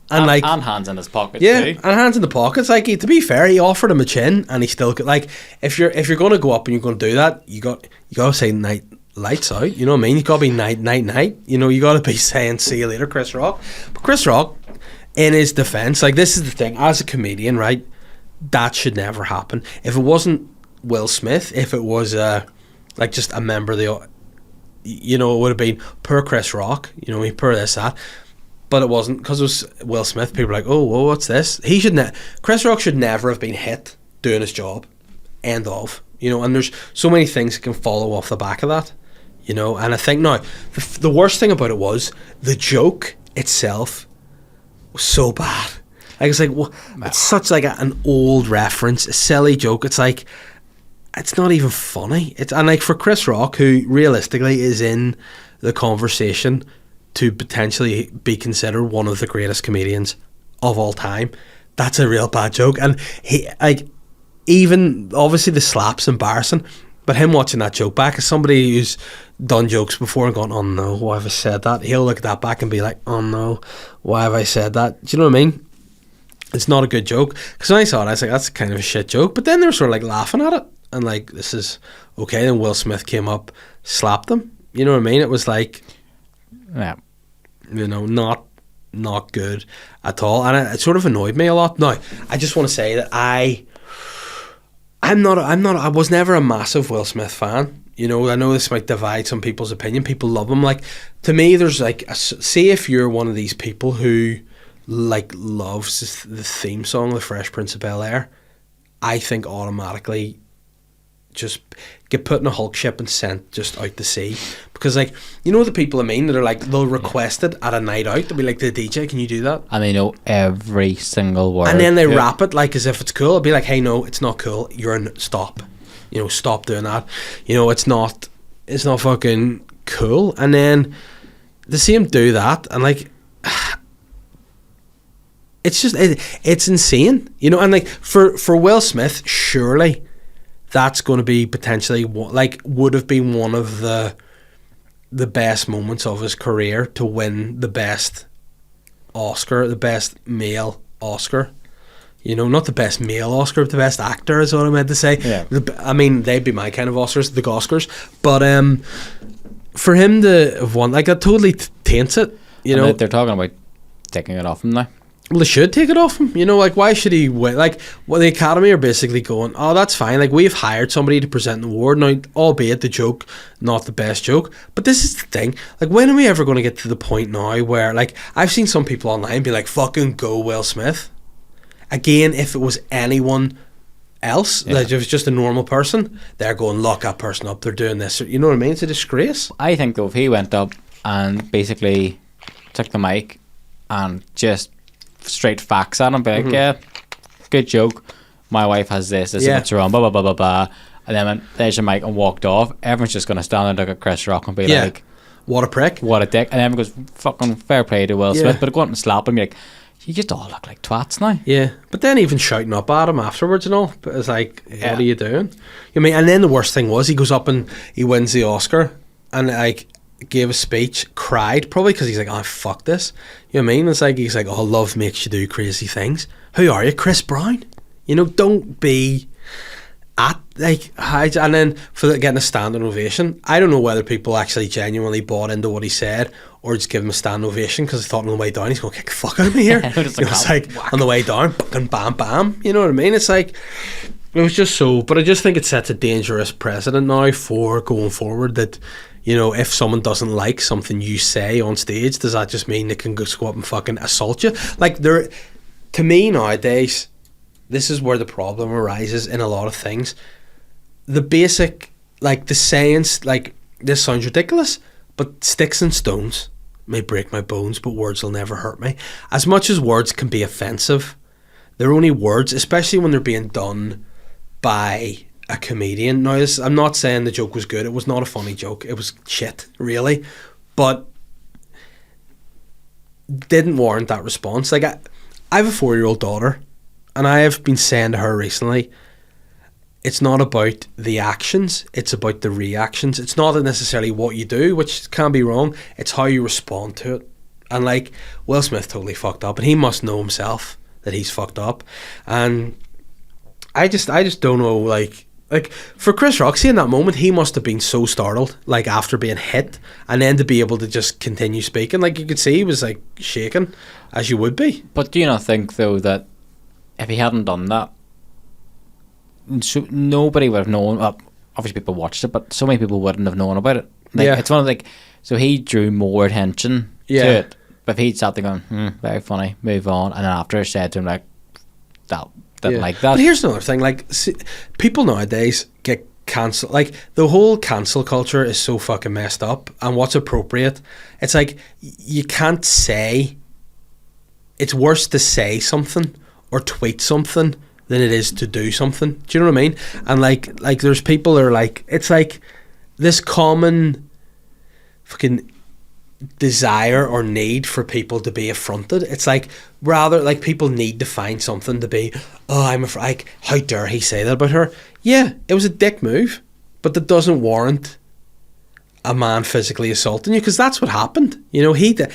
and hands in his pockets. Yeah, too. and hands in the pockets. Like, to be fair, he offered him a chin, and he still could. Like, if you're going to go up and you're going to do that, you got to say lights out. You know what I mean? You got to be night. You got to be saying see you later, Chris Rock. But Chris Rock, in his defense, like, this is the thing, as a comedian, right, that should never happen. If it wasn't Will Smith, if it was like just a member of the, it would have been per Chris Rock, per this, that. But it wasn't, because it was Will Smith. People were like, oh, well, what's this? Chris Rock should never have been hit doing his job. End of. And there's so many things that can follow off the back of that. And I think now, the worst thing about it was the joke itself was so bad. Like, it's like, well, it's such like an old reference, a silly joke. It's like, it's not even funny. And like for Chris Rock, who realistically is in the conversation to potentially be considered one of the greatest comedians of all time, that's a real bad joke. And he, like, even obviously the slap's embarrassing, but him watching that joke back as somebody who's done jokes before and gone, oh no, why have I said that? He'll look at that back and be like, oh no, why have I said that? Do you know what I mean? It's not a good joke. Because when I saw it, I was like, that's kind of a shit joke. But then they were sort of like laughing at it and like, this is okay. Then Will Smith came up, slapped them. You know what I mean? It was like, yeah, not good at all. And it sort of annoyed me a lot. Now, I just want to say that I was never a massive Will Smith fan. You know, I know this might divide some people's opinion. People love him. Like, to me, there's like, say if you're one of these people who like loves the theme song, The Fresh Prince of Bel-Air, I think automatically just get put in a Hulk ship and sent just out to sea. Because, like, you know the people I mean that are like, they'll request it at a night out. They'll be like, the DJ, can you do that? And they know every single word. And then they rap it like as if it's cool. I'll be like, hey, no, it's not cool. Stop. You know, stop doing that. You know, it's not fucking cool. And then they see him do that, and like, it's just, it's insane. You know, and like, for Will Smith, surely that's going to be potentially like, would have been one of the best moments of his career to win the best Oscar, the best male Oscar. You know, not the best male Oscar, but the best actor is what I meant to say. Yeah. I mean, they'd be my kind of Oscars, the Oscars. But for him to have won, like, that totally taints it. You know, they're talking about taking it off him now. Well, they should take it off him. You know, like, why should he win? Like, well, the Academy are basically going, oh, that's fine. Like, we've hired somebody to present the award. Now, albeit the joke, not the best joke. But this is the thing. Like, when are we ever going to get to the point now where, like, I've seen some people online be like, fucking go Will Smith. Again, if it was anyone else, like if it was just a normal person, they're going, lock that person up, they're doing this. You know what I mean? It's a disgrace. I think, though, if he went up and basically took the mic and just straight facts at him, be like, yeah, good joke, my wife has this is what's wrong, blah, blah, blah, blah, blah. And then when there's your mic and walked off, everyone's just going to stand and look at Chris Rock and be like, what a prick. What a dick. And everyone goes, fucking fair play to Will Smith. But go out and slap him, you're like, you just all look like twats now. Yeah, but then even shouting up at him afterwards and all, it's like, what are you doing? You mean? And then the worst thing was, he goes up and he wins the Oscar and like gave a speech, cried, probably because he's like, oh, fuck this. You know what I mean? It's like, he's like, oh, love makes you do crazy things. Who are you, Chris Brown? You know, don't be at like, and then for getting a standing ovation. I don't know whether people actually genuinely bought into what he said or just give him a stand ovation because they thought on the way down he's going to kick the fuck out of me here. It's like on the way down, fucking bam bam. You know what I mean? It's like, it was just so, but I just think it sets a dangerous precedent now for going forward that, you know, if someone doesn't like something you say on stage, does that just mean they can go up and fucking assault you? Like, there, to me nowadays, this is where the problem arises in a lot of things. The basic, like the science, like, this sounds ridiculous, but sticks and stones may break my bones, but words will never hurt me. As much as words can be offensive, they're only words, especially when they're being done by a comedian. Now, I'm not saying the joke was good. It was not a funny joke. It was shit, really. But didn't warrant that response. Like, I have a 4-year-old daughter, and I have been saying to her recently, it's not about the actions, it's about the reactions. It's not necessarily what you do, which can be wrong. It's how you respond to it. And like, Will Smith totally fucked up, and he must know himself that he's fucked up. And I just don't know, like for Chris Rock, see in that moment, he must have been so startled, like after being hit, and then to be able to just continue speaking, like you could see he was like shaking, as you would be. But do you not think though that if he hadn't done that, so nobody would have known? Obviously people watched it, but so many people wouldn't have known about it. Like, it's one of like, so he drew more attention to it. But if he'd sat there going, very funny, move on, and then after said to him like that like that. But here's another thing, like, see, people nowadays get cancelled. Like, the whole cancel culture is so fucking messed up, and what's appropriate, it's like, you can't say, it's worse to say something or tweet something than it is to do something. Do you know what I mean? And like there's people that are like, it's like this common fucking desire or need for people to be affronted. It's like, rather, like, people need to find something to be, oh, I'm afraid, like, how dare he say that about her? Yeah, it was a dick move, but that doesn't warrant a man physically assaulting you, because that's what happened. You know,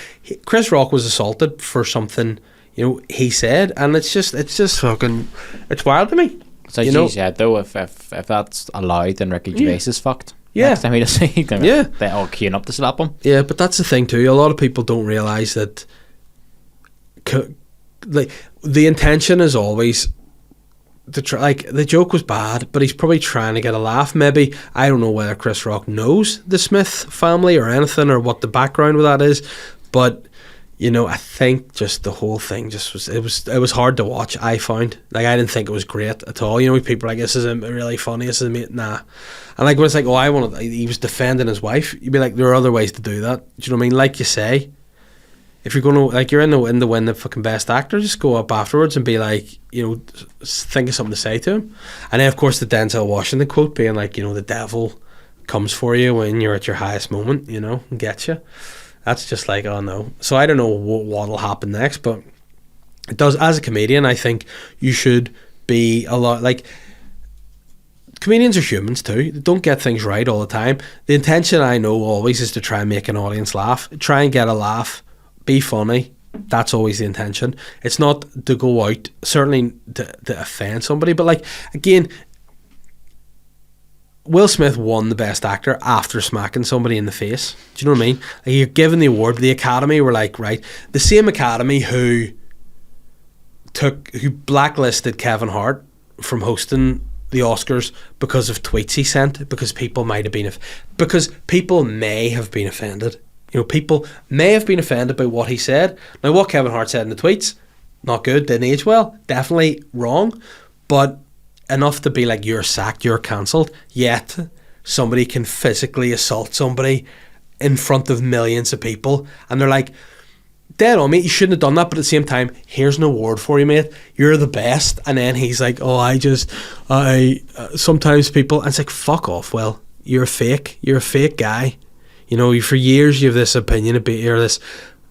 Chris Rock was assaulted for something, you know, he said, and it's just fucking, it's wild to me. So like you said though, if that's allowed, then Ricky Gervais is fucked. Yeah. Next time he does see them, they're all queuing up to slap him. Yeah, but that's the thing too. A lot of people don't realise that, like, the intention is always the joke was bad, but he's probably trying to get a laugh. Maybe, I don't know whether Chris Rock knows the Smith family or anything, or what the background with that is, but you know, I think just the whole thing it was hard to watch. I found, like, I didn't think it was great at all. You know, people are like, this isn't really funny, this isn't, nah. And like when it's like, he was defending his wife, you'd be like, there are other ways to do that. Do you know what I mean? Like you say, if you're going to, like, you're in the win the fucking best actor, just go up afterwards and be like, you know, think of something to say to him. And then of course the Denzel Washington quote being like, you know, the devil comes for you when you're at your highest moment, you know, and gets you. That's just like, oh no. So I don't know what'll happen next, but it does. As a comedian, I think you should be a lot like, comedians are humans too. They don't get things right all the time. The intention, I know, always is to try and make an audience laugh, try and get a laugh, be funny. That's always the intention. It's not to go out, certainly to offend somebody, but like, again, Will Smith won the best actor after smacking somebody in the face. Do you know what I mean? Like, you're given the award, but the Academy were like, right, the same Academy who blacklisted Kevin Hart from hosting the Oscars because of tweets he sent, because people may have been offended. You know, people may have been offended by what he said. Now, what Kevin Hart said in the tweets, not good, didn't age well, definitely wrong, but enough to be like, you're sacked, you're cancelled. Yet somebody can physically assault somebody in front of millions of people, and they're like, dead on, mate, you shouldn't have done that, but at the same time, here's an award for you, mate, you're the best. And then he's like, sometimes people, and it's like, fuck off. Well, you're a fake guy. You know, for years you have this opinion of being, or this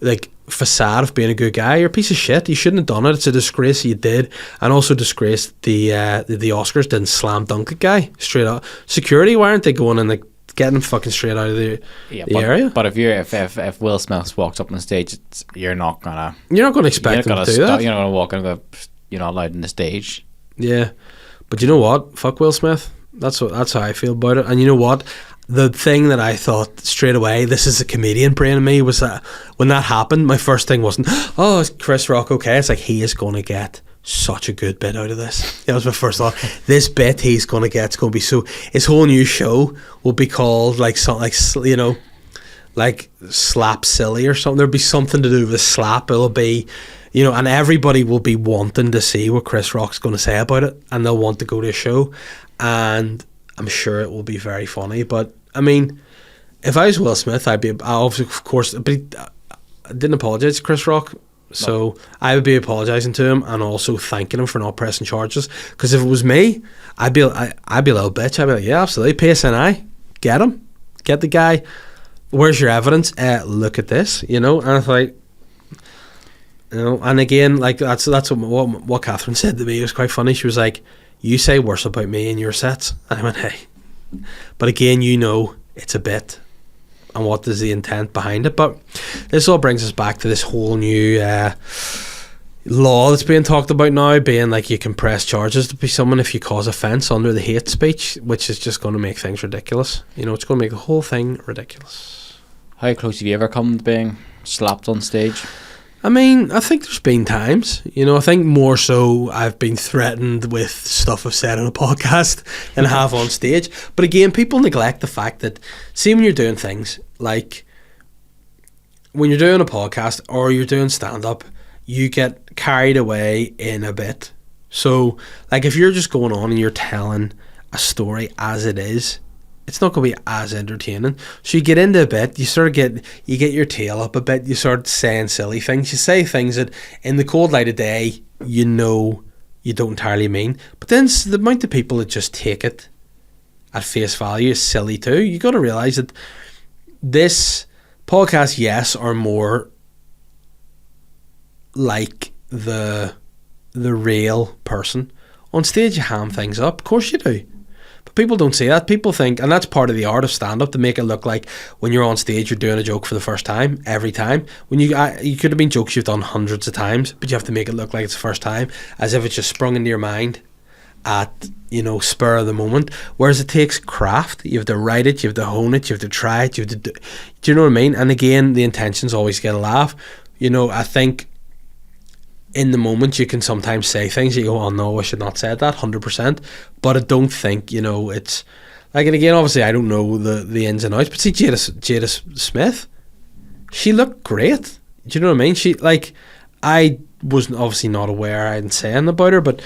like facade of being a good guy. You're a piece of shit. You shouldn't have done it. It's a disgrace you did, and also disgrace the Oscars didn't slam dunk a guy straight up. Security, why aren't they going and like getting him fucking straight out of the area? But if Will Smith walks up on the stage, you're not gonna expect him to do that. You're not gonna walk in and go, you're not allowed on the stage. Yeah, but you know what? Fuck Will Smith. That's how I feel about it. And you know what? The thing that I thought straight away, this is a comedian brain in me, was that when that happened, my first thing wasn't, oh, is Chris Rock okay? It's like, he is going to get such a good bit out of this. That was my first thought. This bit he's going to get, it's going to be so, his whole new show will be called like something like, you know, like Slap Silly or something. There'll be something to do with slap. It'll be, you know, and everybody will be wanting to see what Chris Rock's going to say about it, and they'll want to go to a show, and I'm sure it will be very funny. But I mean, if I was Will Smith, I of course, but I didn't apologise to Chris Rock, so I would be apologising to him and also thanking him for not pressing charges. Because if it was me, I'd be a little bitch. I'd be like, yeah, absolutely, PSNI, get him, get the guy. Where's your evidence? Look at this, you know. And I thought, you know, and again, like that's what Catherine said to me. It was quite funny. She was like, you say worse about me in your sets. And I went, hey. But again, you know, it's a bit. And what is the intent behind it? But this all brings us back to this whole new law that's being talked about now, being like you can press charges to be someone if you cause offence under the hate speech, which is just going to make things ridiculous. You know, it's going to make the whole thing ridiculous. How close have you ever come to being slapped on stage? I mean, I think there's been times, you know, I think more so I've been threatened with stuff I've said on a podcast than I have on stage. But again, people neglect the fact that, see, when you're doing things like when you're doing a podcast or you're doing stand-up, you get carried away in a bit. So, like, if you're just going on and you're telling a story as it is, it's not going to be as entertaining. So you get into a bit, you get your tail up a bit, you start saying silly things, you say things that in the cold light of day, you know, you don't entirely mean. But then the amount of people that just take it at face value is silly too. You got to realise that this podcast, yes, are more like the real person. On stage, you ham things up. Of course you do. But people don't say that. People think, and that's part of the art of stand-up, to make it look like when you're on stage, you're doing a joke for the first time, every time. When you could have been jokes you've done hundreds of times, but you have to make it look like it's the first time, as if it's just sprung into your mind at, you know, spur of the moment. Whereas it takes craft. You have to write it, you have to hone it, you have to try it, you have to do you know what I mean? And again, the intention's always get a laugh. You know, I think in the moment you can sometimes say things you go, oh no, I should not say that, 100%. But I don't think, you know, it's like, and again, obviously I don't know the ins and outs, but see Jada Smith, she looked great. Do you know what I mean? She, like, I was obviously not aware, I didn't say anything about her, but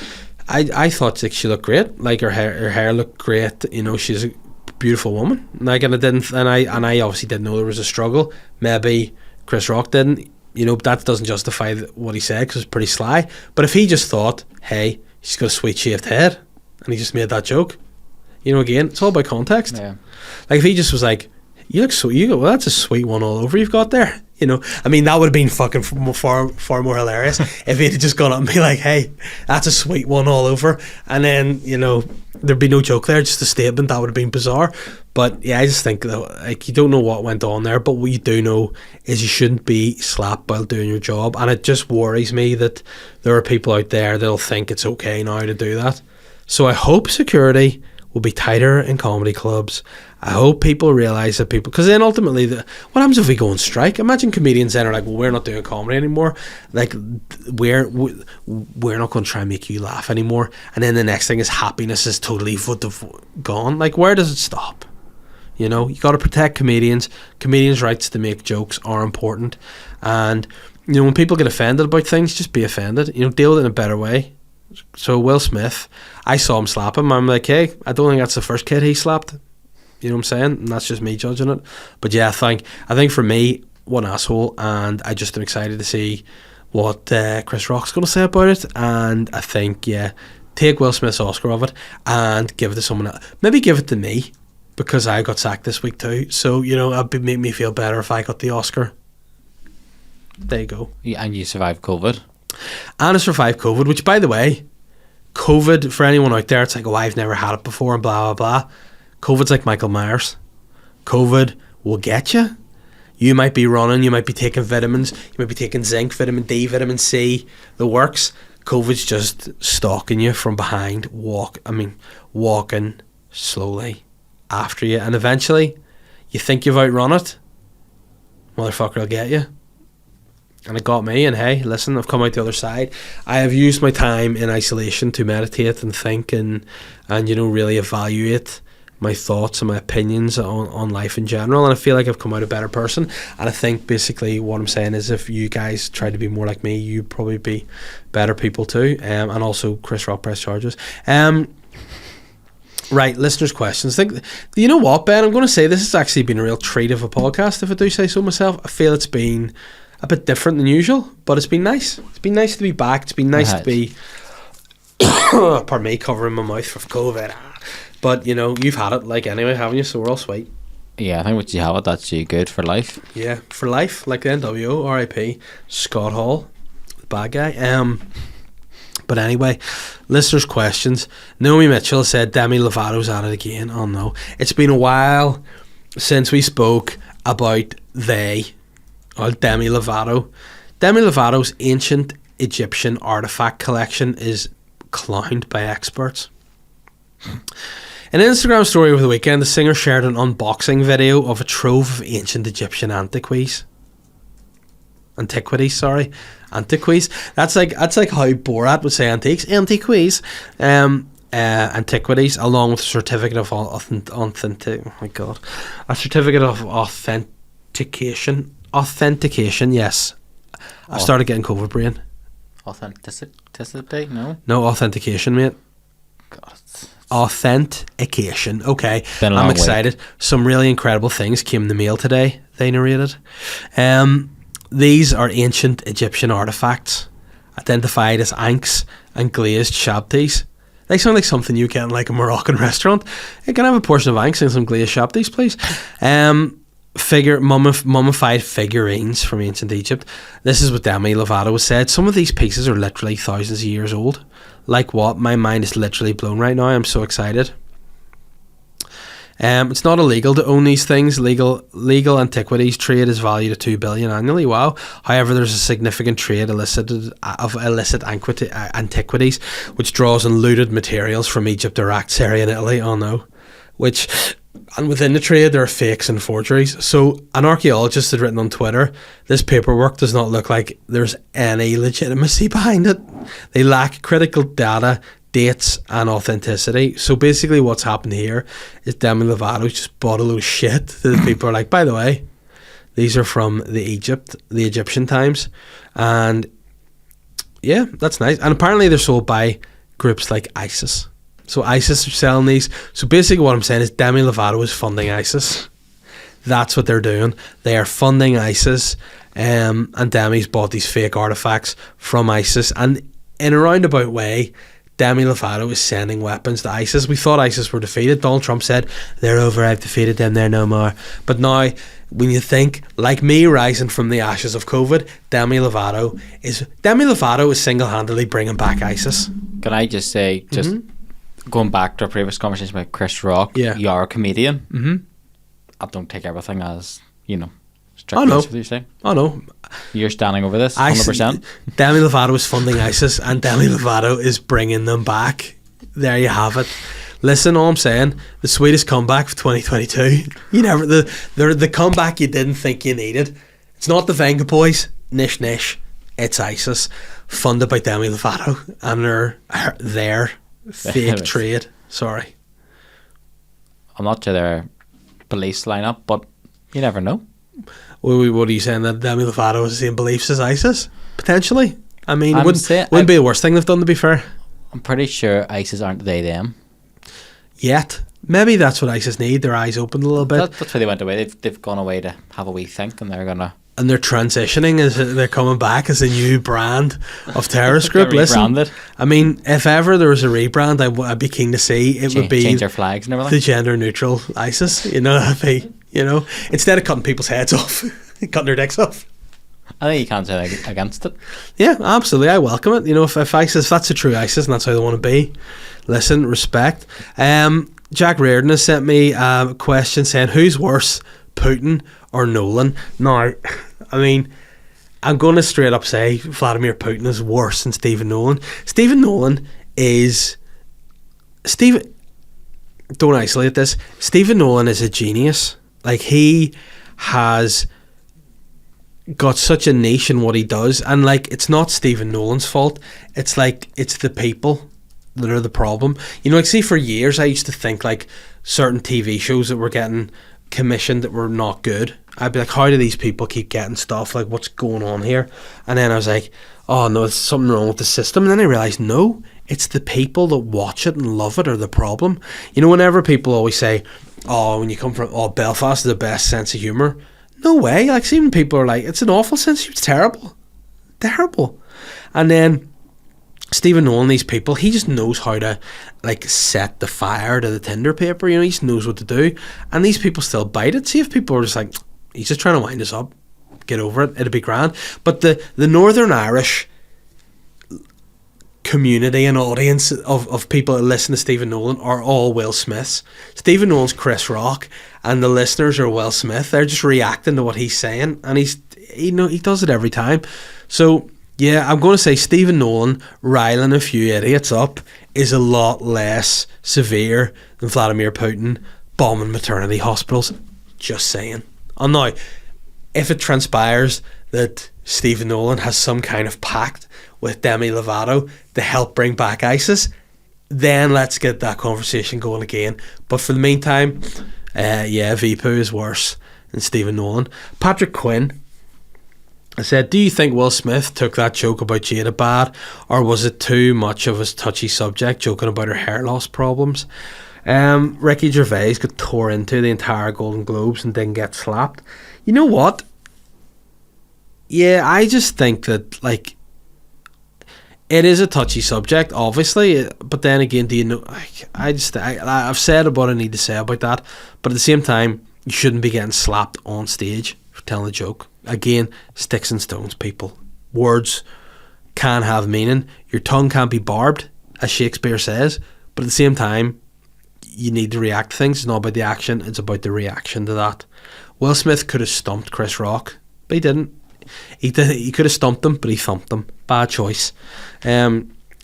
I thought like she looked great. Like her hair looked great. You know, she's a beautiful woman. Like, and I obviously didn't know there was a struggle. Maybe Chris Rock didn't. You know, that doesn't justify what he said because it's pretty sly. But if he just thought, hey, she's got a sweet shaved head, and he just made that joke, you know, again, it's all about context. Yeah. Like if he just was like, you look sweet, you go, well, that's a sweet one all over you've got there. You know, I mean, that would have been fucking far more hilarious if he'd just gone up and be like, hey, that's a sweet one all over. And then, you know, there'd be no joke there, just a statement. That would have been bizarre. But yeah, I just think that, like, you don't know what went on there, but what you do know is you shouldn't be slapped while doing your job. And it just worries me that there are people out there that'll think it's okay now to do that. So I hope security will be tighter in comedy clubs. I hope people realise that because then ultimately, what happens if we go on strike? Imagine comedians then are like, well, we're not doing comedy anymore. Like, we're not going to try and make you laugh anymore. And then the next thing is happiness is totally gone. Like, where does it stop? You know, you got to protect comedians. Comedians' rights to make jokes are important. And, you know, when people get offended about things, just be offended. You know, deal with it in a better way. So Will Smith, I saw him slap him. I'm like, hey, I don't think that's the first kid he slapped. You know what I'm saying? And that's just me judging it. But yeah, I think for me, one asshole, and I just am excited to see what Chris Rock's going to say about it. And I think, yeah, take Will Smith's Oscar of it and give it to someone else. Maybe give it to me, because I got sacked this week too. So, you know, it'd make me feel better if I got the Oscar. There you go. Yeah, and you survived COVID. And I survived COVID, which, by the way, COVID, for anyone out there, it's like, oh, I've never had it before and blah, blah, blah. COVID's like Michael Myers. COVID will get you. You might be running, you might be taking vitamins, you might be taking zinc, vitamin D, vitamin C, the works. COVID's just stalking you from behind, walking slowly after you. And eventually, you think you've outrun it, motherfucker will get you. And it got me, and hey, listen, I've come out the other side. I have used my time in isolation to meditate and think and you know, really evaluate my thoughts and my opinions on life in general, and I feel like I've come out a better person. And I think basically what I'm saying is, if you guys try to be more like me, you'd probably be better people too. And also Chris Rock press charges. Right, listeners' questions. You know what, Ben, I'm going to say this has actually been a real treat of a podcast, if I do say so myself. I feel it's been a bit different than usual, but it's been nice. It's been nice to be back. It's been nice to be pardon me, covering my mouth for COVID. But, you know, you've had it, like, anyway, haven't you? So we're all sweet. Yeah, I think once you have it, that's you good for life. Yeah, for life. Like the NWO, R.I.P. Scott Hall, the bad guy. But anyway, listeners' questions. Naomi Mitchell said Demi Lovato's at it again. Oh, no. It's been a while since we spoke about Demi Lovato. Demi Lovato's ancient Egyptian artifact collection is clowned by experts. In an Instagram story over the weekend, the singer shared an unboxing video of a trove of ancient Egyptian antiquities. That's like how Borat would say antiques. Antiquities, along with a certificate of authentication. Yes, I've started getting COVID brain. Authenticity? No authentication, mate. God. Authentication. Okay, I'm excited. Some really incredible things came in the mail today, they narrated. These are ancient Egyptian artifacts identified as ankhs and glazed shabtis. They sound like something you get in like a Moroccan restaurant. Hey, can I have a portion of ankhs and some glazed shabtis, please? Mummified figurines from ancient Egypt. This is what Demi Lovato said. Some of these pieces are literally thousands of years old. Like what? My mind is literally blown right now. I'm so excited. It's not illegal to own these things. Legal antiquities trade is valued at $2 billion annually. Wow. However, there's a significant trade of illicit antiquities, which draws on looted materials from Egypt, Iraq, Syria, and Italy. Oh no. which, and within the trade there are fakes and forgeries. So an archaeologist had written on Twitter, this paperwork does not look like there's any legitimacy behind it. They lack critical data, dates and authenticity. So basically what's happened here is Demi Lovato just bought a load of shit that the people are like, by the way, these are from the Egyptian times. And yeah, that's nice. And apparently they're sold by groups like ISIS. So ISIS are selling these. So basically what I'm saying is Demi Lovato is funding ISIS. That's what they're doing. They are funding ISIS. And Demi's bought these fake artifacts from ISIS. And in a roundabout way, Demi Lovato is sending weapons to ISIS. We thought ISIS were defeated. Donald Trump said, they're over, I've defeated them, they're no more. But now, when you think, like me rising from the ashes of COVID, Demi Lovato is single-handedly bringing back ISIS. Can I just say, going back to our previous conversation about Chris Rock, you are a comedian. Mm-hmm. I don't take everything as, Oh no. Oh no. You're standing over this 100%. Demi Lovato is funding ISIS and Demi Lovato is bringing them back. There you have it. Listen, all I'm saying, the sweetest comeback of 2022. The comeback you didn't think you needed. It's not the Venga Boys, nish nish. It's ISIS, funded by Demi Lovato and their fake trade. Sorry. I'm not sure their police lineup, but you never know. What are you saying, that Demi Lovato has the same beliefs as ISIS? Potentially. I mean, wouldn't be the worst thing they've done, to be fair. I'm pretty sure ISIS aren't they them. Yet. Maybe that's what ISIS need, their eyes opened a little bit. That's why they went away. They've gone away to have a wee think, and they're gonna... And they're transitioning, they're coming back as a new brand of terrorist group. Listen, I mean, if ever there was a rebrand, I'd be keen to see. It would be change their flags and everything. The gender neutral ISIS. Instead of cutting people's heads off, cutting their dicks off. I think you can't say against it. Yeah, absolutely. I welcome it. If ISIS, that's a true ISIS, and that's how they want to be. Listen, respect. Jack Reardon has sent me a question saying, who's worse, Putin or Nolan? Now, I mean, I'm going to straight up say Vladimir Putin is worse than Stephen Nolan. Don't isolate this. Stephen Nolan is a genius. Like, he has got such a niche in what he does, and like, it's not Stephen Nolan's fault. It's the people that are the problem. See, for years I used to think like certain TV shows that were getting commissioned that were not good, I'd be like, how do these people keep getting stuff? Like, what's going on here? And then I was like, oh no, there's something wrong with the system. And then I realised, no, it's the people that watch it and love it are the problem. Whenever people always say, oh, when you come from, Belfast is the best sense of humour. No way. Like, even people are like, it's an awful sense of humour. It's terrible. And then Stephen Nolan, these people, he just knows how to like set the fire to the tinder paper. He just knows what to do, and these people still bite it. See, if people are just like, he's just trying to wind us up, get over it, it'll be grand. But the Northern Irish community and audience of people that listen to Stephen Nolan are all Will Smiths. Stephen Nolan's Chris Rock, and the listeners are Will Smith. They're just reacting to what he's saying, and he does it every time. So yeah, I'm going to say Stephen Nolan riling a few idiots up is a lot less severe than Vladimir Putin bombing maternity hospitals. Just saying. And now, if it transpires that Stephen Nolan has some kind of pact with Demi Lovato to help bring back ISIS, then let's get that conversation going again. But for the meantime, Vipu is worse than Stephen Nolan. Patrick Quinn, I said, do you think Will Smith took that joke about Jada bad, or was it too much of a touchy subject, joking about her hair loss problems? Ricky Gervais got tore into the entire Golden Globes and didn't get slapped. You know what? Yeah, I just think that, like, it is a touchy subject, obviously, but then again, do you know, I've said what I need to say about that, but at the same time, you shouldn't be getting slapped on stage for telling a joke. Again, sticks and stones, people. Words can have meaning. Your tongue can't be barbed, as Shakespeare says, but at the same time, you need to react to things. It's not about the action, it's about the reaction to that. Will Smith could have stumped Chris Rock, but he didn't. He could have stumped him, but he thumped him. Bad choice.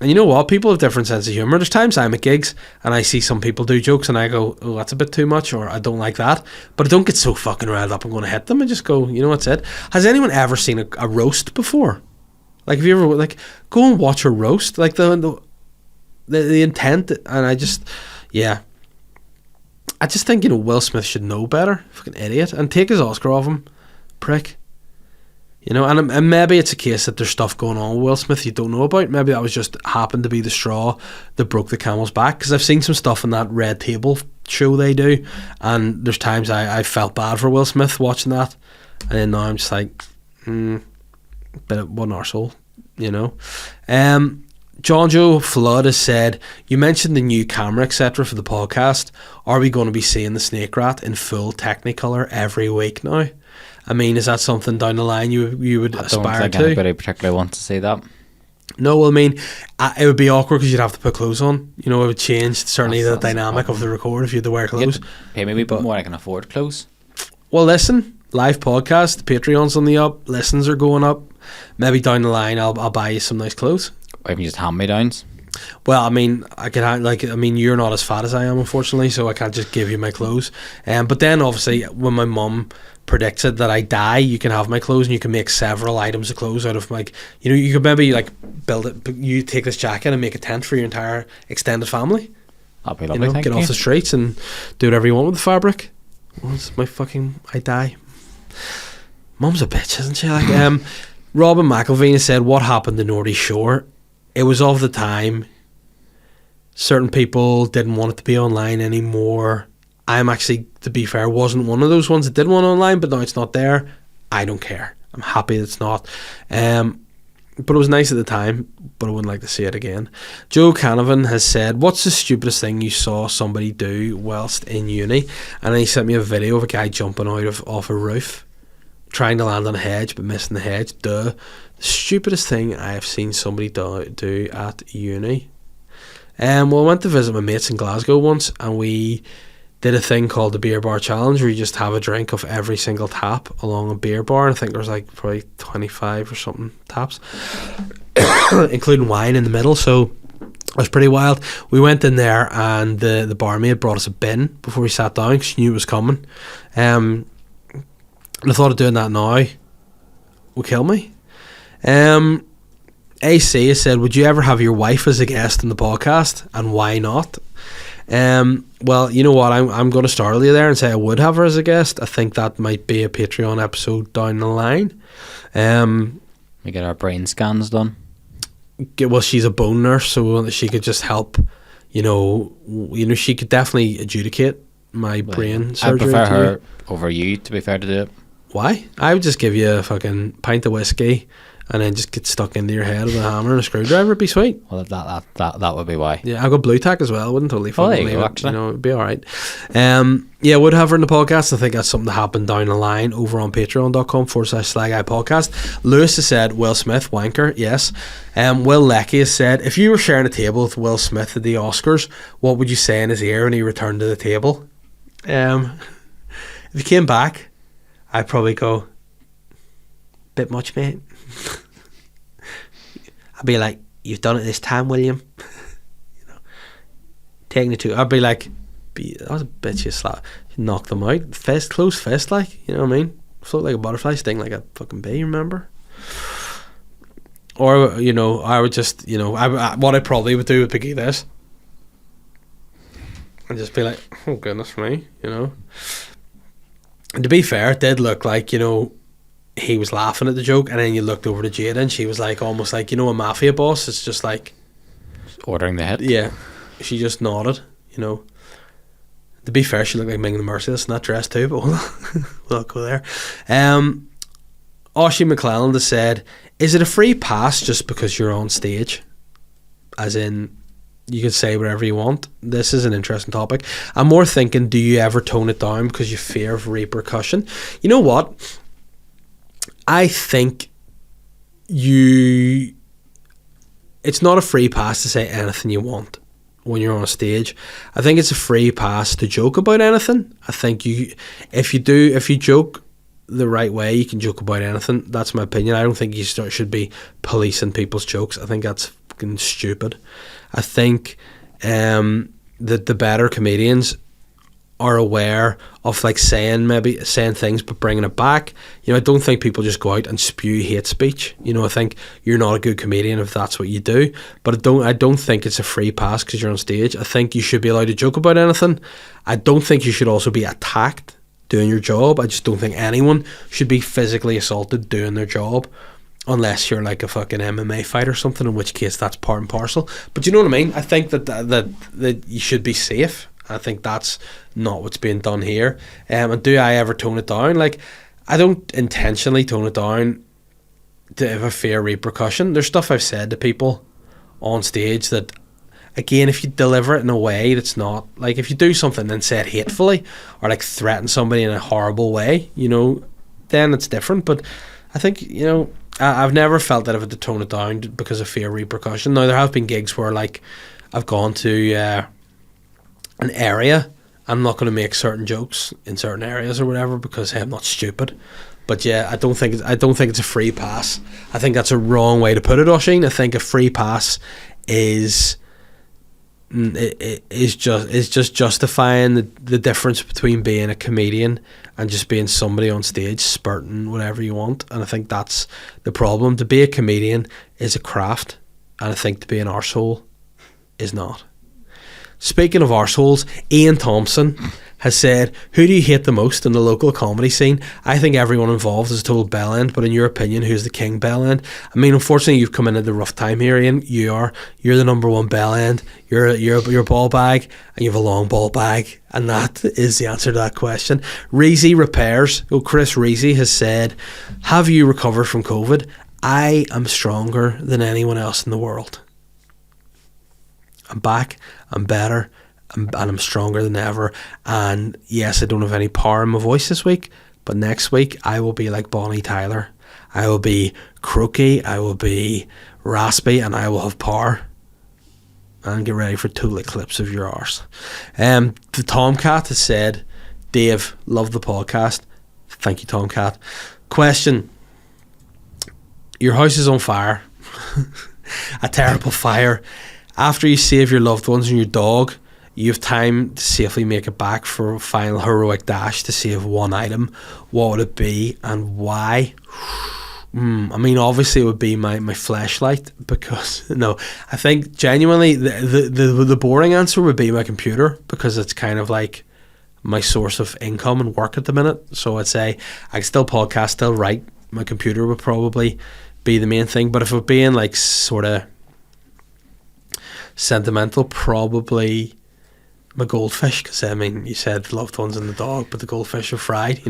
And you know what? People have different sense of humour. There's times I'm at gigs and I see some people do jokes and I go, oh, that's a bit too much, or I don't like that. But I don't get so fucking riled up I'm going to hit them. I just go, you know, what's it. Has anyone ever seen a roast before? Like, have you ever, like, go and watch a roast? Like, the intent, and I just think, you know, Will Smith should know better. Fucking idiot. And take his Oscar off him. Prick. You know, and maybe it's a case that there's stuff going on with Will Smith you don't know about. Maybe that was just happened to be the straw that broke the camel's back. Because I've seen some stuff in that Red Table show they do, and there's times I felt bad for Will Smith watching that, and then now I'm just like, bit of one arsehole, you know. John Joe Flood has said, you mentioned the new camera etc for the podcast. Are we going to be seeing the Snake Rat in full Technicolor every week now? I mean, is that something down the line you would aspire to? I don't think anybody particularly wants to see that. No, well, I mean, it would be awkward because you'd have to put clothes on. You know, it would change certainly the dynamic of the record if you had to wear clothes. Pay maybe a bit more I can afford clothes. Well, listen, live podcast, the Patreon's on the up, listens are going up. Maybe down the line I'll buy you some nice clothes. Or even just hand-me-downs. Well, I mean, you're not as fat as I am, unfortunately, so I can't just give you my clothes. But then, obviously, when my mum predicts it that I die, you can have my clothes and you can make several items of clothes out of, like, you know, you could maybe, like, build it. You take this jacket and make a tent for your entire extended family. That'd be lovely, you know, get off the streets and do whatever you want with the fabric. Once I die. Mum's a bitch, isn't she? Like, Robin McElveen has said, what happened to Nordy Shore? It was of the time. Certain people didn't want it to be online anymore. I'm actually, to be fair, wasn't one of those ones that did want online, but now it's not there. I don't care. I'm happy that it's not. But it was nice at the time, but I wouldn't like to see it again. Joe Canavan has said, what's the stupidest thing you saw somebody do whilst in uni? And then he sent me a video of a guy jumping off a roof, trying to land on a hedge, but missing the hedge. The stupidest thing I have seen somebody do at uni. Well, I went to visit my mates in Glasgow once, and we did a thing called the beer bar challenge, where you just have a drink of every single tap along a beer bar. And I think there was like probably 25 or something taps, including wine in the middle. So it was pretty wild. We went in there, and the barmaid brought us a bin before we sat down because she knew it was coming. And I thought of doing that now would kill me. AC has said, would you ever have your wife as a guest in the podcast, and why not? Well, you know what, I'm going to startle you there and say I would have her as a guest. I think that might be a Patreon episode down the line. We get our brain scans done. Well, she's a bone nurse, so she could just help. You know, she could definitely adjudicate my brain surgery. I prefer her over you, to be fair, to do it. Why? I would just give you a fucking pint of whiskey and then just get stuck into your head with a hammer and a screwdriver. It'd be sweet. Well, that would be why. Yeah, I've got blue tack as well. I wouldn't totally fucking leave it. Actually. You know, it'd be alright. Yeah, would have her in the podcast. I think that's something to happen down the line over on patreon.com/Sly Guy Podcast. Lewis has said, Will Smith, wanker, yes. Will Leckie has said, if you were sharing a table with Will Smith at the Oscars, what would you say in his ear when he returned to the table? If he came back, I'd probably go, bit much, mate. I'd be like, you've done it this time, William. You know, taking it to. I'd be like, that was a bitchy slap. Knock them out, close fist, like, you know what I mean? Float like a butterfly, sting like a fucking bee. Remember? Or, you know, I would just, you know, what I probably would do would be this, and just be like, oh goodness me, you know. And to be fair, it did look like, you know, he was laughing at the joke, and then you looked over to Jada and she was like, almost like, you know, a mafia boss. It's just like ordering the hit. Yeah, she just nodded, you know. To be fair, she looked like Ming the Merciless in that dress too, but we'll go there. Oshie McClelland has said, is it a free pass just because you're on stage? As in, you can say whatever you want. This is an interesting topic. I'm more thinking, do you ever tone it down because you fear of repercussion? You know what? I think it's not a free pass to say anything you want when you're on a stage. I think it's a free pass to joke about anything. I think if you joke the right way, you can joke about anything. That's my opinion. I don't think you should be policing people's jokes. I think that's fucking stupid. I think that the better comedians are aware of like saying things but bringing it back. I don't think people just go out and spew hate speech. I think you're not a good comedian if that's what you do. But I don't think it's a free pass because you're on stage. I think you should be allowed to joke about anything. I don't think you should also be attacked doing your job. I just don't think anyone should be physically assaulted doing their job, unless you're like a fucking MMA fighter or something, in which case that's part and parcel. But you know what I mean? I think that you should be safe. I think that's not what's being done here. And do I ever tone it down? Like, I don't intentionally tone it down to have a fair repercussion. There's stuff I've said to people on stage that, again, if you deliver it in a way that's not, like, if you do something and say it hatefully or like threaten somebody in a horrible way, then it's different. But I think, I've never felt that I've had to tone it down because of fear of repercussion. Now, there have been gigs where, like, I've gone to an area, I'm not going to make certain jokes in certain areas or whatever because hey, I'm not stupid. But yeah, I don't think it's a free pass. I think that's a wrong way to put it, Oisin. I think a free pass is just justifying the difference between being a comedian and just being somebody on stage spurting whatever you want. And I think that's the problem. To be a comedian is a craft, and I think to be an arsehole is not. Speaking of arseholes, Ian Thompson has said, who do you hate the most in the local comedy scene? I think everyone involved is a total bellend, but in your opinion, who's the king bellend? I mean, unfortunately, you've come in at the rough time here, Ian. You're the number one bellend. You're a ball bag, and you have a long ball bag, and that is the answer to that question. Reezy Repairs, Chris Reezy has said, have you recovered from COVID? I am stronger than anyone else in the world. I'm back, I'm better, and I'm stronger than ever. And yes, I don't have any power in my voice this week, but next week I will be like Bonnie Tyler. I will be croaky, I will be raspy, and I will have power. And get ready for total eclipse of your arse. The Tomcat has said, Dave, love the podcast. Thank you, Tomcat. Question: your house is on fire. A terrible fire. After you save your loved ones and your dog, you have time to safely make it back for a final heroic dash to save one item. What would it be and why? I mean, obviously it would be my flashlight, because no, I think genuinely the boring answer would be my computer, because it's kind of like my source of income and work at the minute. So I'd say I could still podcast, still write. My computer would probably be the main thing. But if it would be in like sort of sentimental, probably my goldfish, because I mean, you said loved ones and the dog, but the goldfish are fried,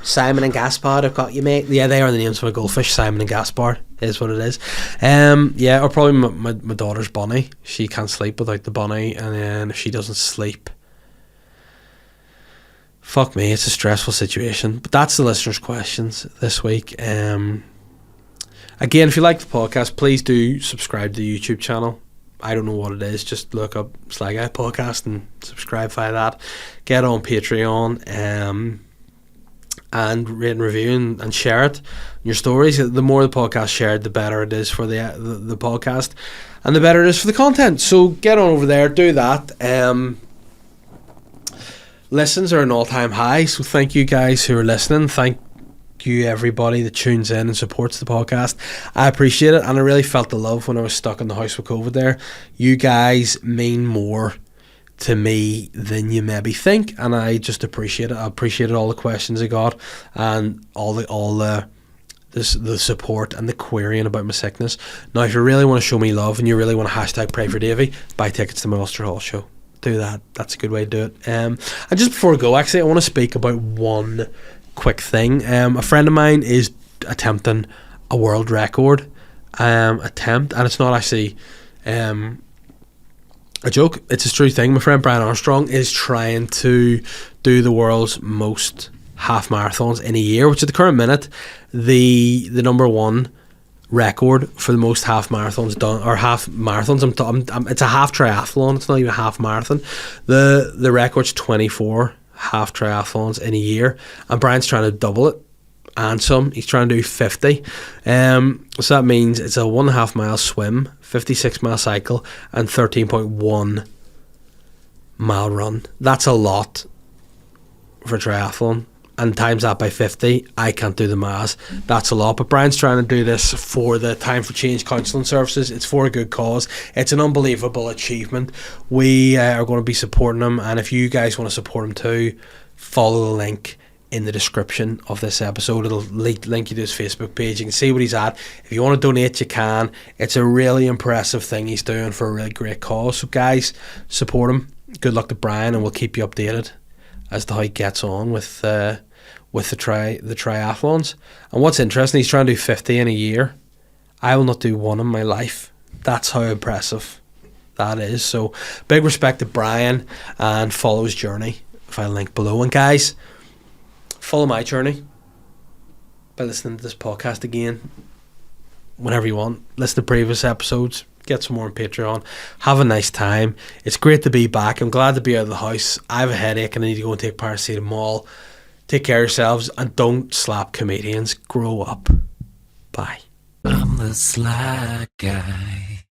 Simon and Gaspard, I've got you, mate. Yeah, they are the names for my goldfish. Simon and Gaspard is what it is. Yeah, or probably my daughter's bunny. She can't sleep without the bunny, and then if she doesn't sleep, fuck me, it's a stressful situation. But that's the listeners' questions this week. Again, if you like the podcast, please do subscribe to the YouTube channel. I don't know what it is, just look up Sly Guy Podcast and subscribe via that. Get on Patreon and rate and review and share it in your stories. The more the podcast shared, the better it is for the podcast, and the better it is for the content. So get on over there, do that. Listens are an all-time high, so thank you guys who are listening. Thank you everybody that tunes in and supports the podcast. I appreciate it, and I really felt the love when I was stuck in the house with COVID there. You guys mean more to me than you maybe think, and I just appreciate it. I appreciated all the questions I got and all the support and the querying about my sickness. Now, if you really want to show me love and you really want to hashtag pray for Davey, buy tickets to my Ulster Hall show. Do that. That's a good way to do it. And just before I go, actually, I want to speak about one quick thing. A friend of mine is attempting a world record and it's not actually a joke, it's a true thing. My friend Brian Armstrong is trying to do the world's most half marathons in a year, which at the current minute the number one record for the most half marathons done, or half marathons, it's a half triathlon, it's not even a half marathon. The record's 24 half triathlons in a year, and Brian's trying to double it, and some. He's trying to do 50. So that means it's a 1.5 mile swim, 56 mile cycle, and 13.1 mile run. That's a lot for triathlon. And times that by 50, I can't do the maths. That's a lot. But Brian's trying to do this for the Time for Change counselling services. It's for a good cause. It's an unbelievable achievement. We are going to be supporting him. And if you guys want to support him too, follow the link in the description of this episode. It'll link you to his Facebook page. You can see what he's at. If you want to donate, you can. It's a really impressive thing he's doing for a really great cause. So guys, support him. Good luck to Brian, and we'll keep you updated as to how he gets on with the triathlons. And what's interesting, he's trying to do 50 in a year. I will not do one in my life. That's how impressive that is. So big respect to Brian, and follow his journey if I link below. And guys, follow my journey by listening to this podcast again whenever you want. Listen to previous episodes. Get some more on Patreon. Have a nice time. It's great to be back. I'm glad to be out of the house. I have a headache and I need to go and take paracetamol. Take care of yourselves, and don't slap comedians. Grow up. Bye. I'm the Sly Guy.